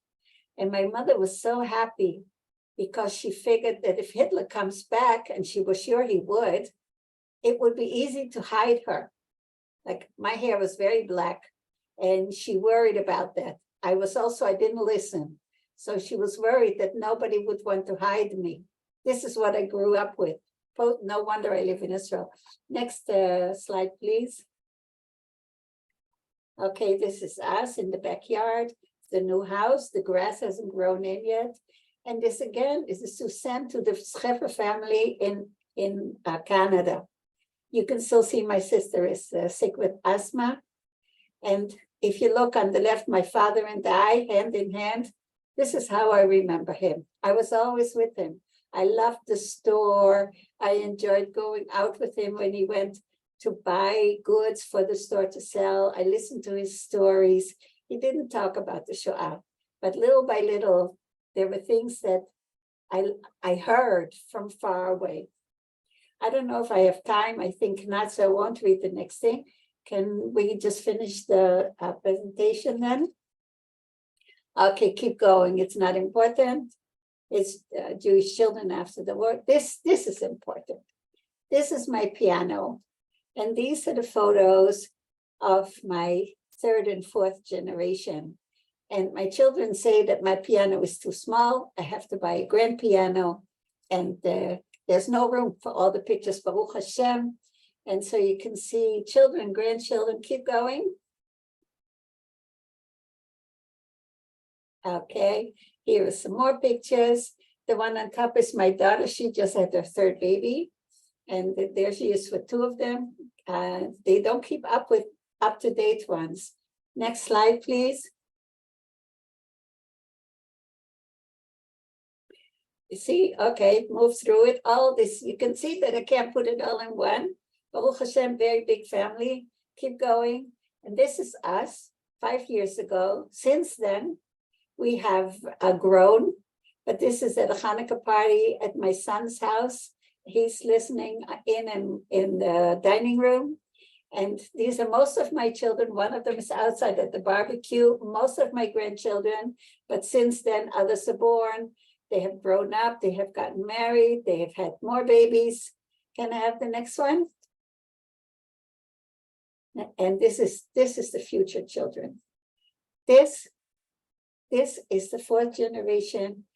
and my mother was so happy because she figured that if Hitler comes back, and she was sure he would, it would be easy to hide her. Like, my hair was very black, and she worried about that. I didn't listen. So she was worried that nobody would want to hide me. This is what I grew up with. No wonder I live in Israel. Next slide, please. Okay, this is us in the backyard, the new house. The grass hasn't grown in yet. And this again is a Suzanne to the Scheffer family in Canada. You can still see my sister is sick with asthma. And if you look on the left, my father and I, hand in hand, this is how I remember him. I was always with him. I loved the store. I enjoyed going out with him when he went to buy goods for the store to sell. I listened to his stories. He didn't talk about the Shoah, but little by little, there were things that I heard from far away. I don't know if I have time. I think not, so I won't read the next thing. Can we just finish the presentation then? Okay, keep going. It's not important. It's Jewish children after the war. This is important. This is my piano. And these are the photos of my third and fourth generation. And my children say that my piano is too small. I have to buy a grand piano, and there's no room for all the pictures, Baruch Hashem. And so you can see children, grandchildren, keep going. Okay, here are some more pictures. The one on top is my daughter. She just had her third baby. And there she is with two of them. They don't keep up with up-to-date ones. Next slide, please. You see, okay, move through it. All this, you can see that I can't put it all in one. Baruch Hashem, very big family. Keep going. And this is us 5 years ago. Since then, we have grown, but this is at a Hanukkah party at my son's house. He's listening in the dining room. And these are most of my children. One of them is outside at the barbecue, most of my grandchildren. But since then, others are born. They have grown up, they have gotten married, they have had more babies. Can I have the next one? And this is the future children. This is the fourth generation.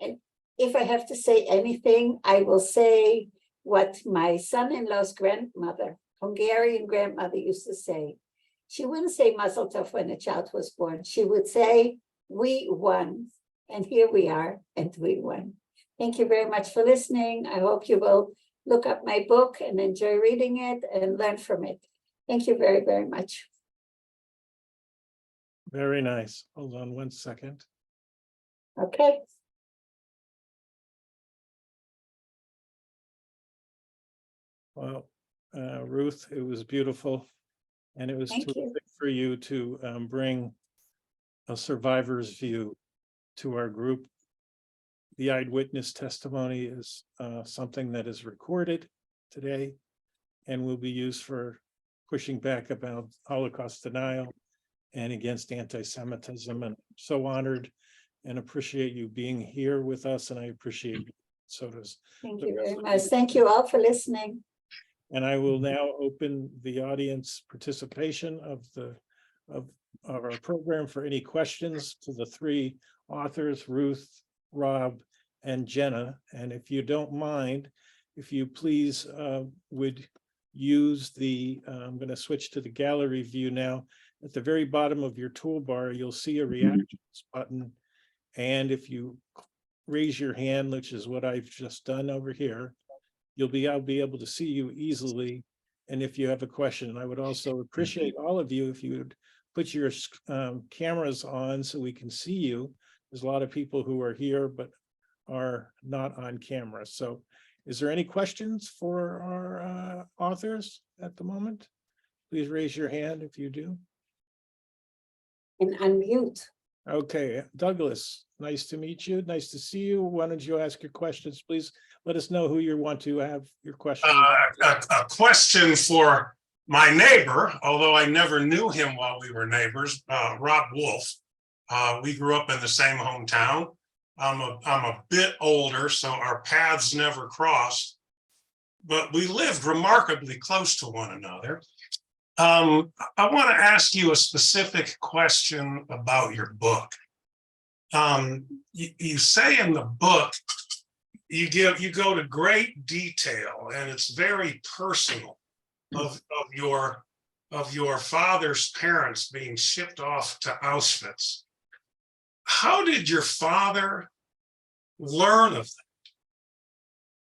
And if I have to say anything, I will say what my son-in-law's grandmother, Hungarian grandmother, used to say. She wouldn't say Mazel Tov when a child was born. She would say, we won. And here we are, and we won. Thank you very much for listening. I hope you will look up my book and enjoy reading it and learn from it. Thank you very, very much.
Very nice. Hold on 1 second.
Okay.
Well, Ruth, it was beautiful. And it was
Thank you.
terrific for you to bring a survivor's view to our group. The eyewitness testimony is something that is recorded today and will be used for pushing back about Holocaust denial and against anti-Semitism. And so honored and appreciate you being here with us, and I appreciate you. So does.
Thank you very much. Thank you all for listening.
And I will now open the audience participation of our program for any questions to the three authors, Ruth, Rob, and Jenna. And if you don't mind, if you please would use the, I'm going to switch to the gallery view now. At the very bottom of your toolbar, you'll see a reactions button. And if you raise your hand, which is what I've just done over here, I'll be able to see you easily. And if you have a question, I would also appreciate all of you if you would put your cameras on so we can see you. There's a lot of people who are here but are not on camera. So is there any questions for our authors at the moment? Please raise your hand if you do.
And unmute.
Okay, Douglas, nice to meet you. Nice to see you. Why don't you ask your questions? Please let us know who you want to have your question.
A question for my neighbor, although I never knew him while we were neighbors, Rob Wolf. We grew up in the same hometown. I'm a bit older, so our paths never crossed, but we lived remarkably close to one another. I want to ask you a specific question about your book. You say in the book, you go to great detail, and it's very personal of your father's parents being shipped off to Auschwitz. How did your father learn of that?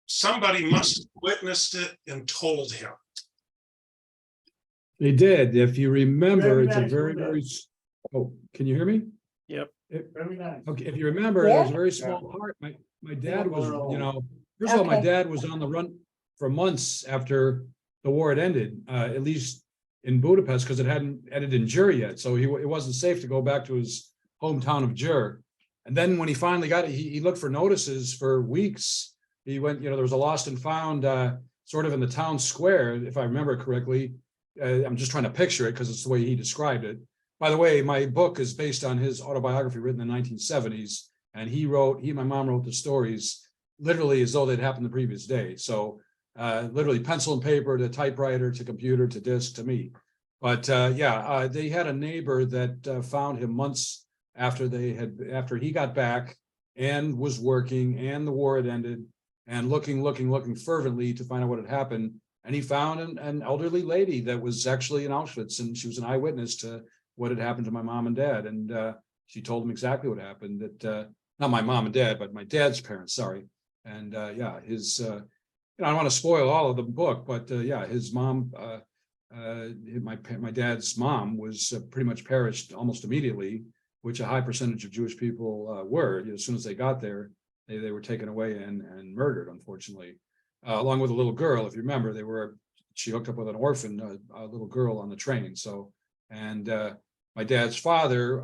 Somebody must have witnessed it and told him.
They did. If you remember, it's a very, very, oh, can you hear me?
Yep.
Very nice.
Okay, if you remember, it was a very small part. My dad was, first of all, my dad was on the run for months after the war had ended, at least in Budapest, because it hadn't ended in Jur yet. So it wasn't safe to go back to his hometown of Jur. And then when he finally got it, he looked for notices for weeks. He went, there was a lost and found sort of in the town square, if I remember correctly. I'm just trying to picture it because it's the way he described it. By the way, my book is based on his autobiography written in the 1970s. And he and my mom wrote the stories literally as though they'd happened the previous day. So literally pencil and paper to typewriter to computer to disc to me. But they had a neighbor that found him months after he got back and was working and the war had ended and looking fervently to find out what had happened. And he found an elderly lady that was actually in Auschwitz, and she was an eyewitness to what had happened to my mom and dad. And she told him exactly what happened, that not my mom and dad, but my dad's parents, sorry. And his, I don't want to spoil all of the book, but his mom, my dad's mom was pretty much perished almost immediately, which a high percentage of Jewish people were. As soon as they got there, they were taken away and murdered, unfortunately, along with a little girl. If you remember, she hooked up with an orphan, a little girl on the train. So, and my dad's father,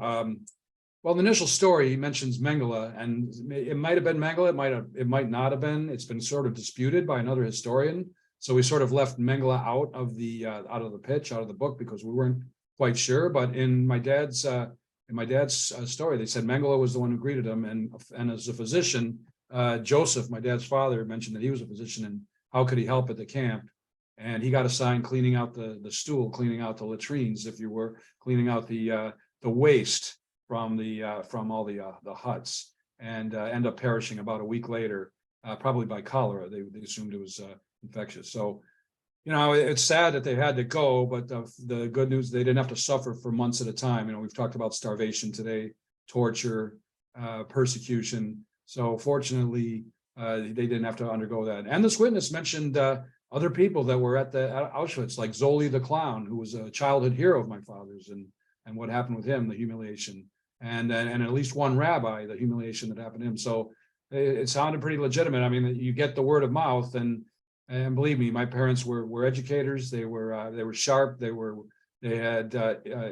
well, the initial story, he mentions Mengele, and it might have been Mengele, it might not have been. It's been sort of disputed by another historian. So we sort of left Mengele out of the pitch, out of the book, because we weren't quite sure. But in my dad's story, they said Mengele was the one who greeted him, and as a physician, Joseph, my dad's father, mentioned that he was a physician, and how could he help at the camp? And he got assigned cleaning out the stool, cleaning out the latrines, if you were, cleaning out the waste from all the huts, and end up perishing about a week later, probably by cholera. They assumed it was infectious. So, it's sad that they had to go, but the good news, they didn't have to suffer for months at a time. We've talked about starvation today, torture, persecution. So fortunately, they didn't have to undergo that. And this witness mentioned other people that were at Auschwitz, like Zoli the clown, who was a childhood hero of my father's, and what happened with him, the humiliation, and at least one rabbi, the humiliation that happened to him. So it sounded pretty legitimate. I mean, you get the word of mouth, and believe me, my parents were educators. They were sharp. They had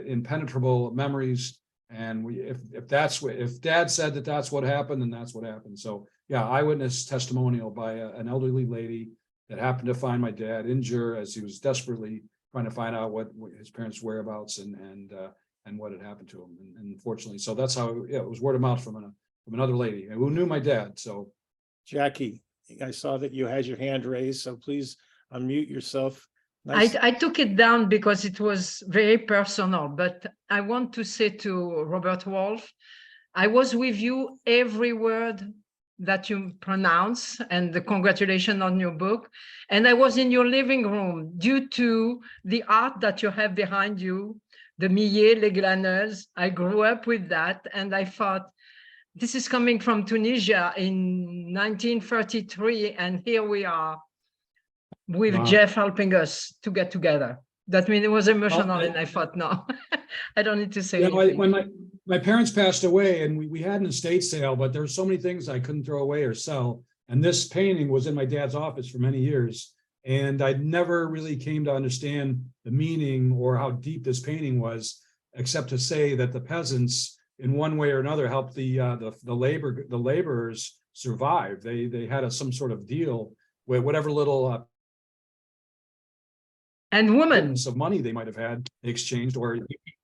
impenetrable memories. And if Dad said that that's what happened, then that's what happened. So yeah, eyewitness testimonial by an elderly lady that happened to find my dad injured as he was desperately trying to find out what his parents' whereabouts and what had happened to him. And unfortunately, so that's how it was word of mouth from another lady who knew my dad. So
Jackie, I saw that you had your hand raised, so please unmute yourself. Nice.
I took it down because it was very personal, but I want to say to Robert Wolf, I was with you every word that you pronounce, and the congratulations on your book. And I was in your living room due to the art that you have behind you, the Millet, les Glaneuses. I grew up with that, and I thought, this is coming from Tunisia in 1933, and here we are with
Wow.
Jeff helping us to get together. That means it was emotional,
Well,
and I thought, no, I don't need to say anything.
when my parents passed away, and we had an estate sale, but there were so many things I couldn't throw away or sell. And this painting was in my dad's office for many years, and I never really came to understand the meaning or how deep this painting was, except to say that the peasants, in one way or another, helped the laborers survive. They had some sort of deal with whatever little
And women.
of money they might have had exchanged, or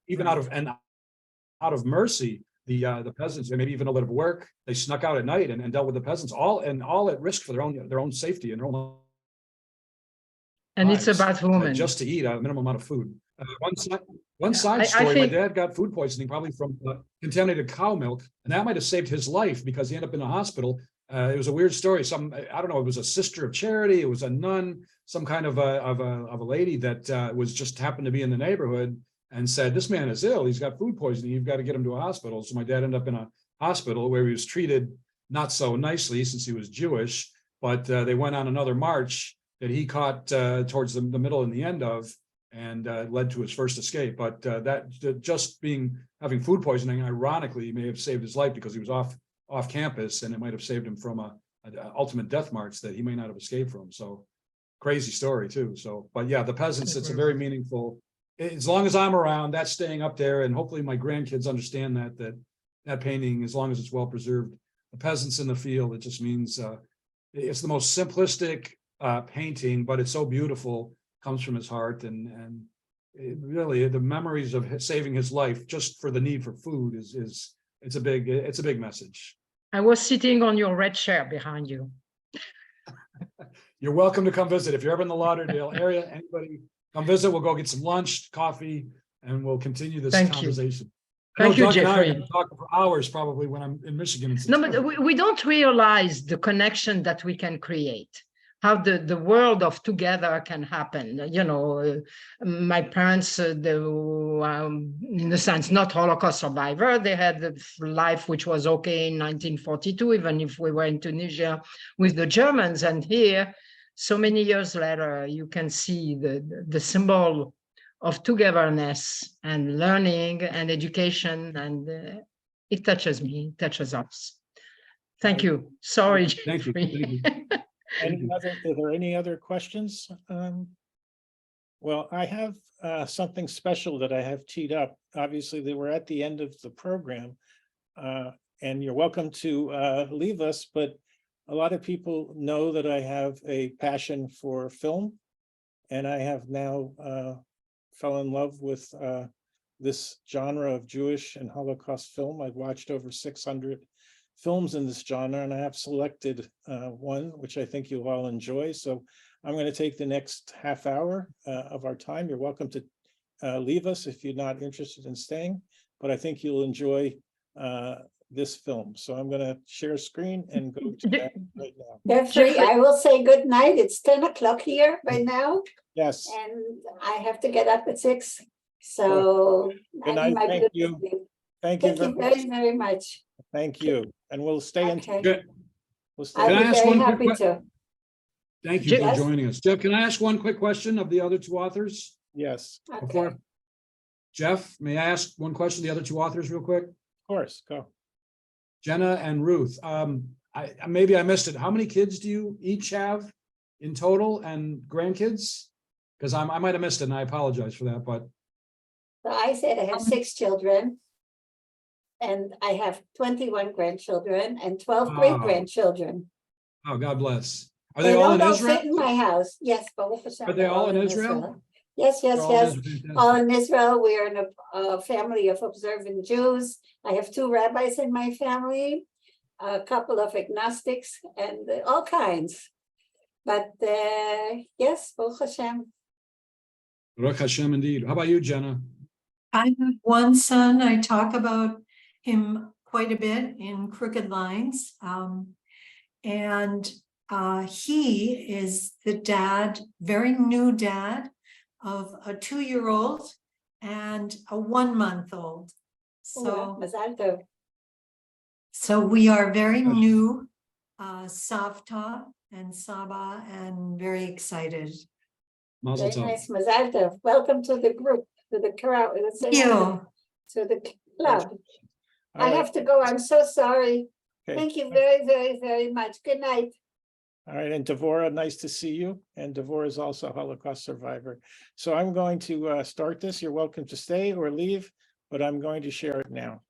even out of mercy, the peasants, maybe even a little bit of work, they snuck out at night and dealt with the peasants, all at risk for their own safety and their own.
And it's
lives,
about women.
just to eat a minimum amount of food. One side story, my dad got food poisoning probably from contaminated cow milk, and that might have saved his life because he ended up in a hospital. It was a weird story. I don't know, it was a sister of charity, it was a nun, some kind of a lady that was just happened to be in the neighborhood and said, this man is ill, he's got food poisoning, you've got to get him to a hospital. So my dad ended up in a hospital where he was treated not so nicely since he was Jewish, but they went on another march that he caught towards the middle and the end of, and led to his first escape. But that just having food poisoning, ironically, may have saved his life because he was off campus, and it might have saved him from an ultimate death march that he may not have escaped from. So crazy story too. So, but yeah, the peasants, it's a very meaningful, as long as I'm around, that's staying up there. And hopefully my grandkids understand that painting, as long as it's well preserved, the peasants in the field, it just means it's the most simplistic painting, but it's so beautiful, comes from his heart. And really the memories of saving his life just for the need for food it's a big message.
I was sitting on your red chair behind you.
You're welcome to come visit. If you're ever in the Lauderdale area, anybody Come visit. We'll go get some lunch, coffee, and we'll continue this
Thank you.
conversation. I know
Thank you,
Doug and I are
Jeffrey.
gonna talk for hours probably when I'm in Michigan. in
No, but
September.
we don't realize the connection that we can create, how the world of together can happen. You know, my parents, in a sense, not Holocaust survivor. They had a life which was okay in 1942, even if we were in Tunisia with the Germans. And here, so many years later, you can see the symbol of togetherness and learning and education, and it touches me, it touches us. Thank you. Sorry,
Thank you.
Jeffrey.
Thank you.
Are there any other questions? Well, I have something special that I have teed up. Obviously, they were at the end of the program, and you're welcome to leave us, but a lot of people know that I have a passion for film, and I have now fell in love with this genre of Jewish and Holocaust film. I've watched over 600 films in this genre, and I have selected one, which I think you'll all enjoy. So I'm going to take the next half hour of our time. You're welcome to leave us if you're not interested in staying, but I think you'll enjoy this film. So I'm going to share screen and go to that right now.
Jeffrey,
Jeffrey-
I will say good night. It's 10 o'clock here right now,
Yes,
and I have to get up at 6. So
Good
I
night.
might
Thank
be
you.
listening.
thank you
Thank you
very much.
very, very much.
Thank you. And we'll stay in.
Okay.
Good.
We'll stay.
I'll
Can I
be
ask
very
one quick
happy
que-
to.
Thank you for
Yes.
joining us. Jeff, can I ask one quick question of the other two authors?
Yes,
Okay.
Before Jeff, may I ask one question of the other two authors real quick?
of course, go.
Jenna and Ruth. Maybe I missed it. How many kids do you each have in total and grandkids? Because I might have missed it and I apologize for that, but
So I said I have 6 children. And I have 21 grandchildren and 12
Wow.
great-grandchildren.
oh, God bless. Are
They
they all
all
in
don't
Israel?
fit in my house. Yes, Baruch Hashem,
Are they
they're
all in Israel?
Yes, yes,
They're all in
yes.
Israel. Fantastic.
All in Israel. We are in a family of observant Jews. I have 2 rabbis in my family, a couple of agnostics, and all kinds. But yes, Baruch Hashem.
Baruch Hashem indeed. How about you, Jenna?
I have one son. I talk about him quite a bit in Crooked Lines. And he is the dad, very new dad of a 2-year-old and a 1-month-old. So,
Mazal tov.
so we are very new, Savta and Saba, and very excited.
Mazel
Very
tov.
nice, Mazal tov. Welcome to the group, to the crowd,
Thank you.
to the club.
All
I
right.
have to go. I'm so sorry.
Okay.
Thank you very, very, very much. Good night.
All right, and Devorah, nice to see you. And Devorah is also a Holocaust survivor. So I'm going to start this. You're welcome to stay or leave, but I'm going to share it now.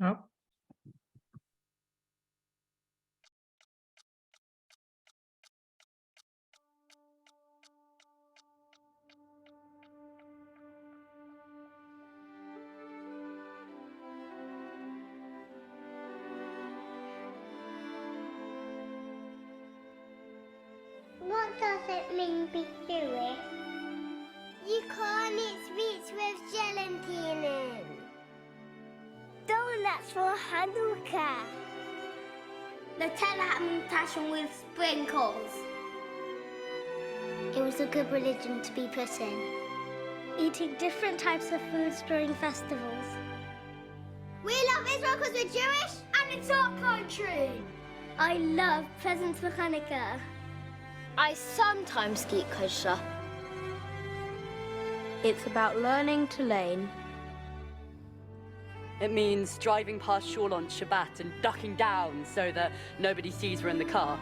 Oh.
What does it mean be Jewish? You can't eat sweets with gelatine in. Donuts for Hanukkah. Nutella and passion with sprinkles. It was a good religion to be put in. Eating different types of foods during festivals. We love Israel because we're Jewish and it's our country. I love presents for Hanukkah. I sometimes eat kosher.
It's about learning to lane.
It means driving past shul on Shabbat and ducking down so that nobody sees we're in the car.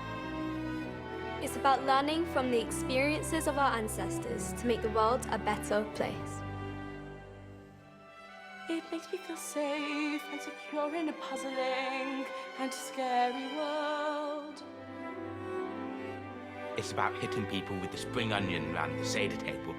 It's about learning from the experiences of our ancestors to make the world a better place.
It makes me feel safe and secure in a puzzling and scary world.
It's about hitting people with the spring onion around the Seder table.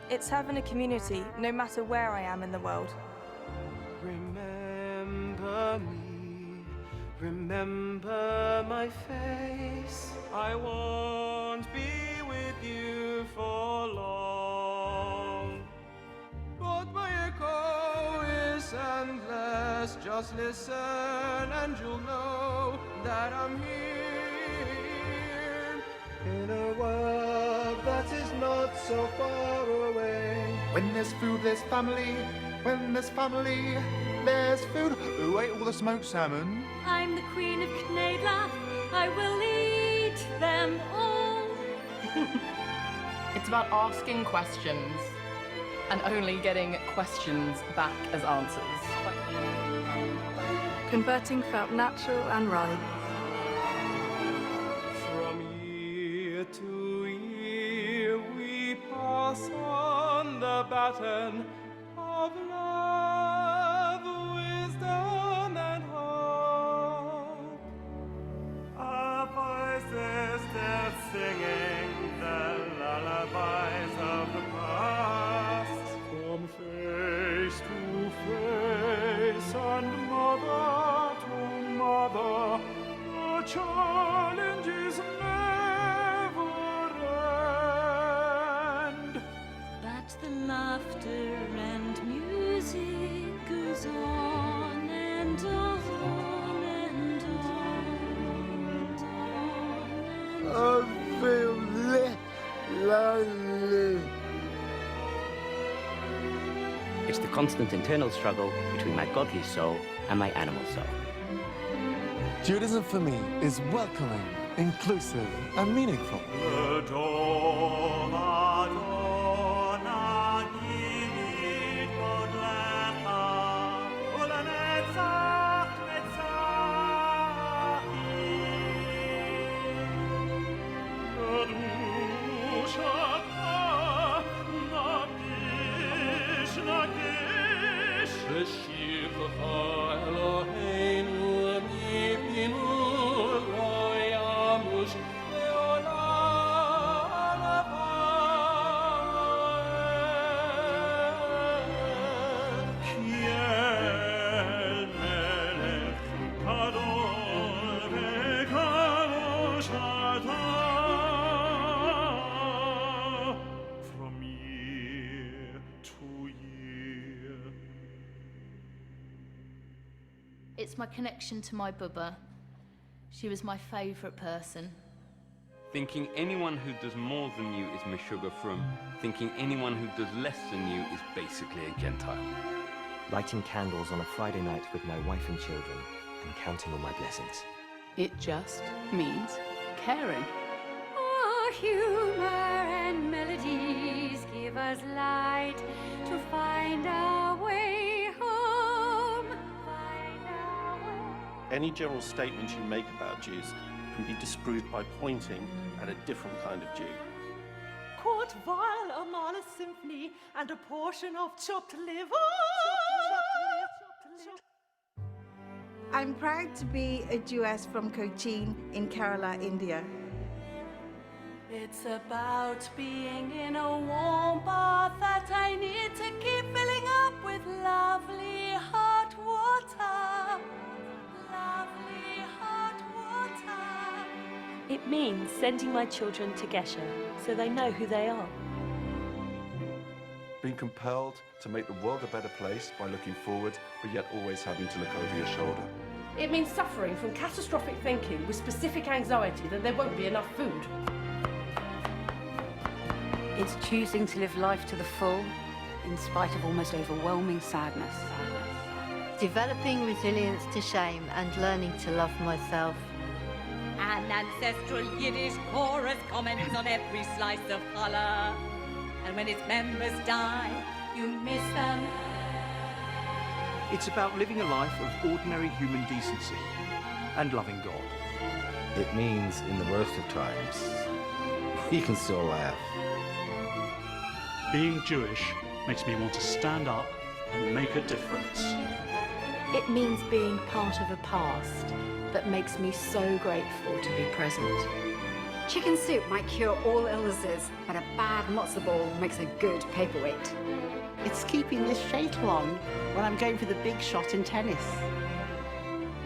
It's having a community, no matter where I am in the world.
Remember me, remember my face. I won't be with you for long. But my echo is endless. Just listen and you'll know that I'm here in a world that is not so far away.
When there's food, there's family. When there's family, there's food. Who ate all the smoked salmon?
I'm the Queen of Knedlach. I will eat them all.
It's about asking questions and only getting questions back as answers.
Converting felt natural and right.
From year to year we pass on the baton of love, wisdom and hope. Our voices still singing the lullabies of the past. From face to face and mother to mother, the challenges never end.
But the laughter and music goes on and on and on and on.
I feel lonely.
It's the constant internal struggle between my godly soul and my animal soul.
Judaism for me is welcoming, inclusive, and meaningful.
It's my connection to my Bubba. She was my favourite person.
Thinking anyone who does more than you is Meshuggah from. Thinking anyone who does less than you is basically a Gentile.
Lighting candles on a Friday night with my wife and children and counting all my blessings.
It just means caring.
Oh, humour and melodies give us light to find our way home.
Any general statement you make about Jews can be disproved by pointing at a different kind of Jew.
Quart vial of Mahler symphony and a portion of chopped liver.
I'm proud to be a Jewess from Cochin in Kerala, India.
It's about being in a warm bath that I need to keep filling up with lovely hot water. Lovely hot water.
It means sending my children to Gesher so they know who they are.
Being compelled to make the world a better place by looking forward, but yet always having to look over your shoulder.
It means suffering from catastrophic thinking with specific anxiety that there won't be enough food.
It's choosing to live life to the full, in spite of almost overwhelming sadness.
Developing resilience to shame and learning to love myself.
An ancestral Yiddish chorus comments on every slice of challah. And when its members die, you miss them.
It's about living a life of ordinary human decency and loving God.
It means in the worst of times, you can still laugh.
Being Jewish makes me want to stand up and make a difference.
It means being part of a past that makes me so grateful to be present.
Chicken soup might cure all illnesses, but a bad matzo ball makes a good paperweight.
It's keeping this shaitel on when I'm going for the big shot in tennis.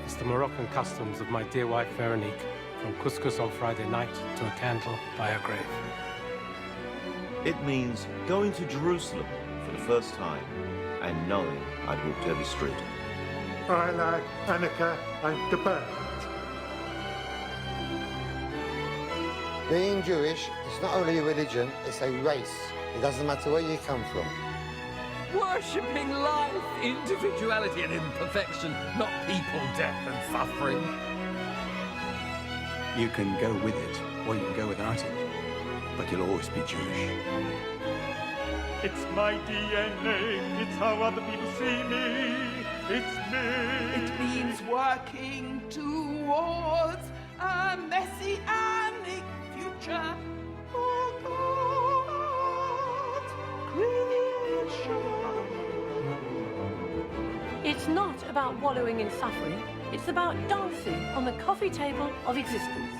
It's the Moroccan customs of my dear wife Veronique, from couscous on Friday night to a candle by her grave.
It means going to Jerusalem for the first time and knowing I'd walked every street.
I like Hanukkah and the bird.
Being Jewish is not only a religion, it's a race. It doesn't matter where you come from.
Worshipping life, individuality and imperfection, not people, death and suffering.
You can go with it, or you can go without it, but you'll always be Jewish.
It's my DNA, it's how other people see me, it's me.
It means working towards a messianic future.
It's not about wallowing in suffering. It's about dancing on the coffee table of existence.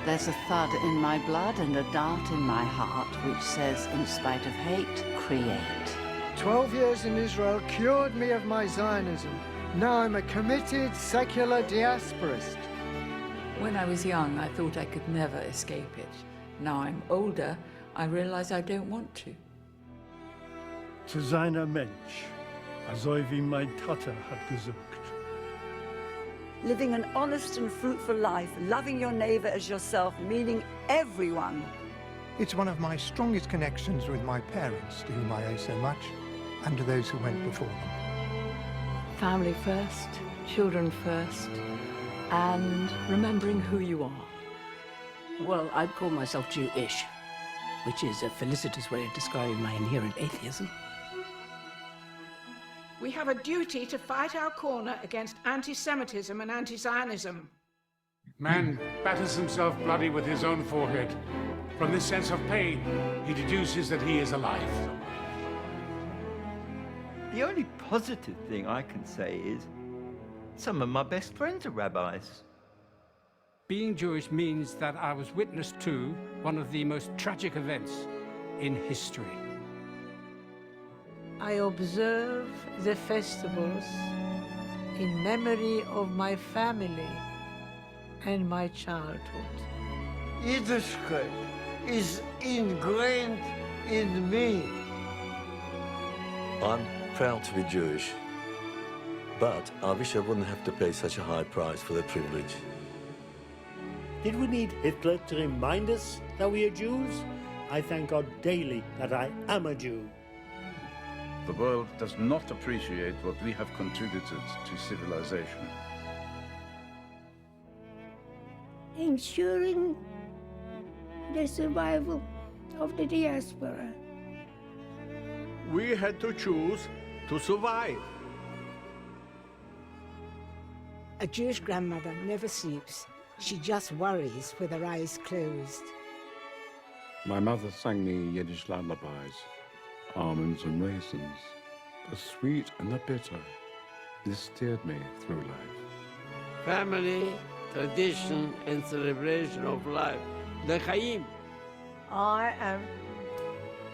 There's a thud in my blood and a dart in my heart which says, in spite of hate, create.
12 years in Israel cured me of my Zionism. Now I'm a committed secular diasporist.
When I was young, I thought I could never escape it. Now I'm older, I realize I don't want to.
Zu seiner Mensch, also wie mein Vater hat gesagt.
Living an honest and fruitful life, loving your neighbour as yourself, meaning everyone.
It's one of my strongest connections with my parents, to whom I owe so much, and to those who went before them.
Family first, children first, and remembering who you are.
Well, I'd call myself Jewish, which is a felicitous way of describing my inherent atheism.
We have a duty to fight our corner against anti-Semitism and anti-Zionism.
Man batters himself bloody with his own forehead. From this sense of pain, he deduces that he is alive.
The only positive thing I can say is some of my best friends are rabbis.
Being Jewish means that I was witness to one of the most tragic events in history.
I observe the festivals in memory of my family and my childhood.
Yiddishkeit is ingrained in me.
I'm proud to be Jewish, but I wish I wouldn't have to pay such a high price for the privilege.
Did we need Hitler to remind us that we are Jews? I thank God daily that I am a Jew.
The world does not appreciate what we have contributed to civilization.
Ensuring the survival of the diaspora.
We had to choose to survive.
A Jewish grandmother never sleeps. She just worries with her eyes closed.
My mother sang me Yiddish lullabies, almonds and raisins, the sweet and the bitter. This steered me through life.
Family, tradition, and celebration of life. The Chaim.
I am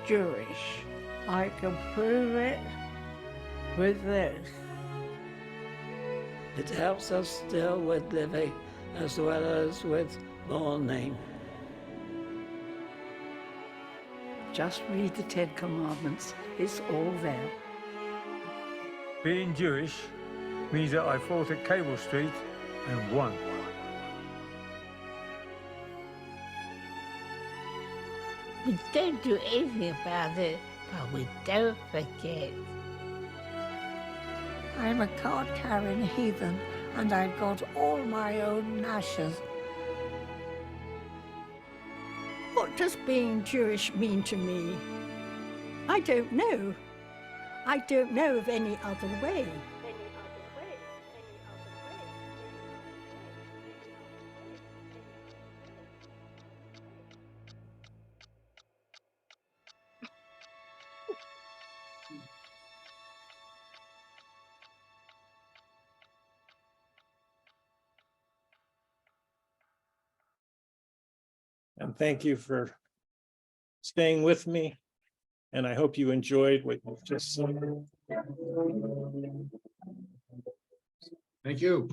Jewish. I can prove it with this.
It helps us still with living as well as with mourning.
Just read the 10 Commandments. It's all there.
Being Jewish means that I fought at Cable Street and won.
We don't do anything about it, but we don't forget. I'm a card-carrying heathen, and I've got all my own nashes. What does being Jewish mean to me? I don't know. I don't know of any other way.
And thank you for staying with me. And I hope you enjoyed what you've just seen.
Thank you.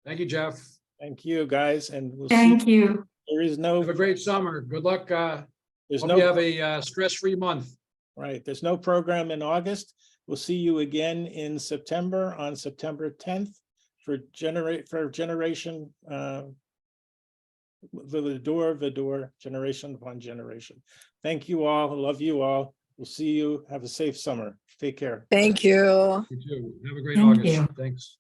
Thank you, Jeff.
Thank you, guys, and we'll
Thank
see.
you.
There is no.
Have a great summer. Good luck.
There's
Hope
no.
you have a stress-free month.
Right. There's no program in August. We'll see you again in September, on September 10th for generation. Vidor, generation upon generation. Thank you all. I love you all. We'll see you. Have a safe summer. Take care.
Thank you.
You too. Have a great
Thank
August.
you.
Thanks.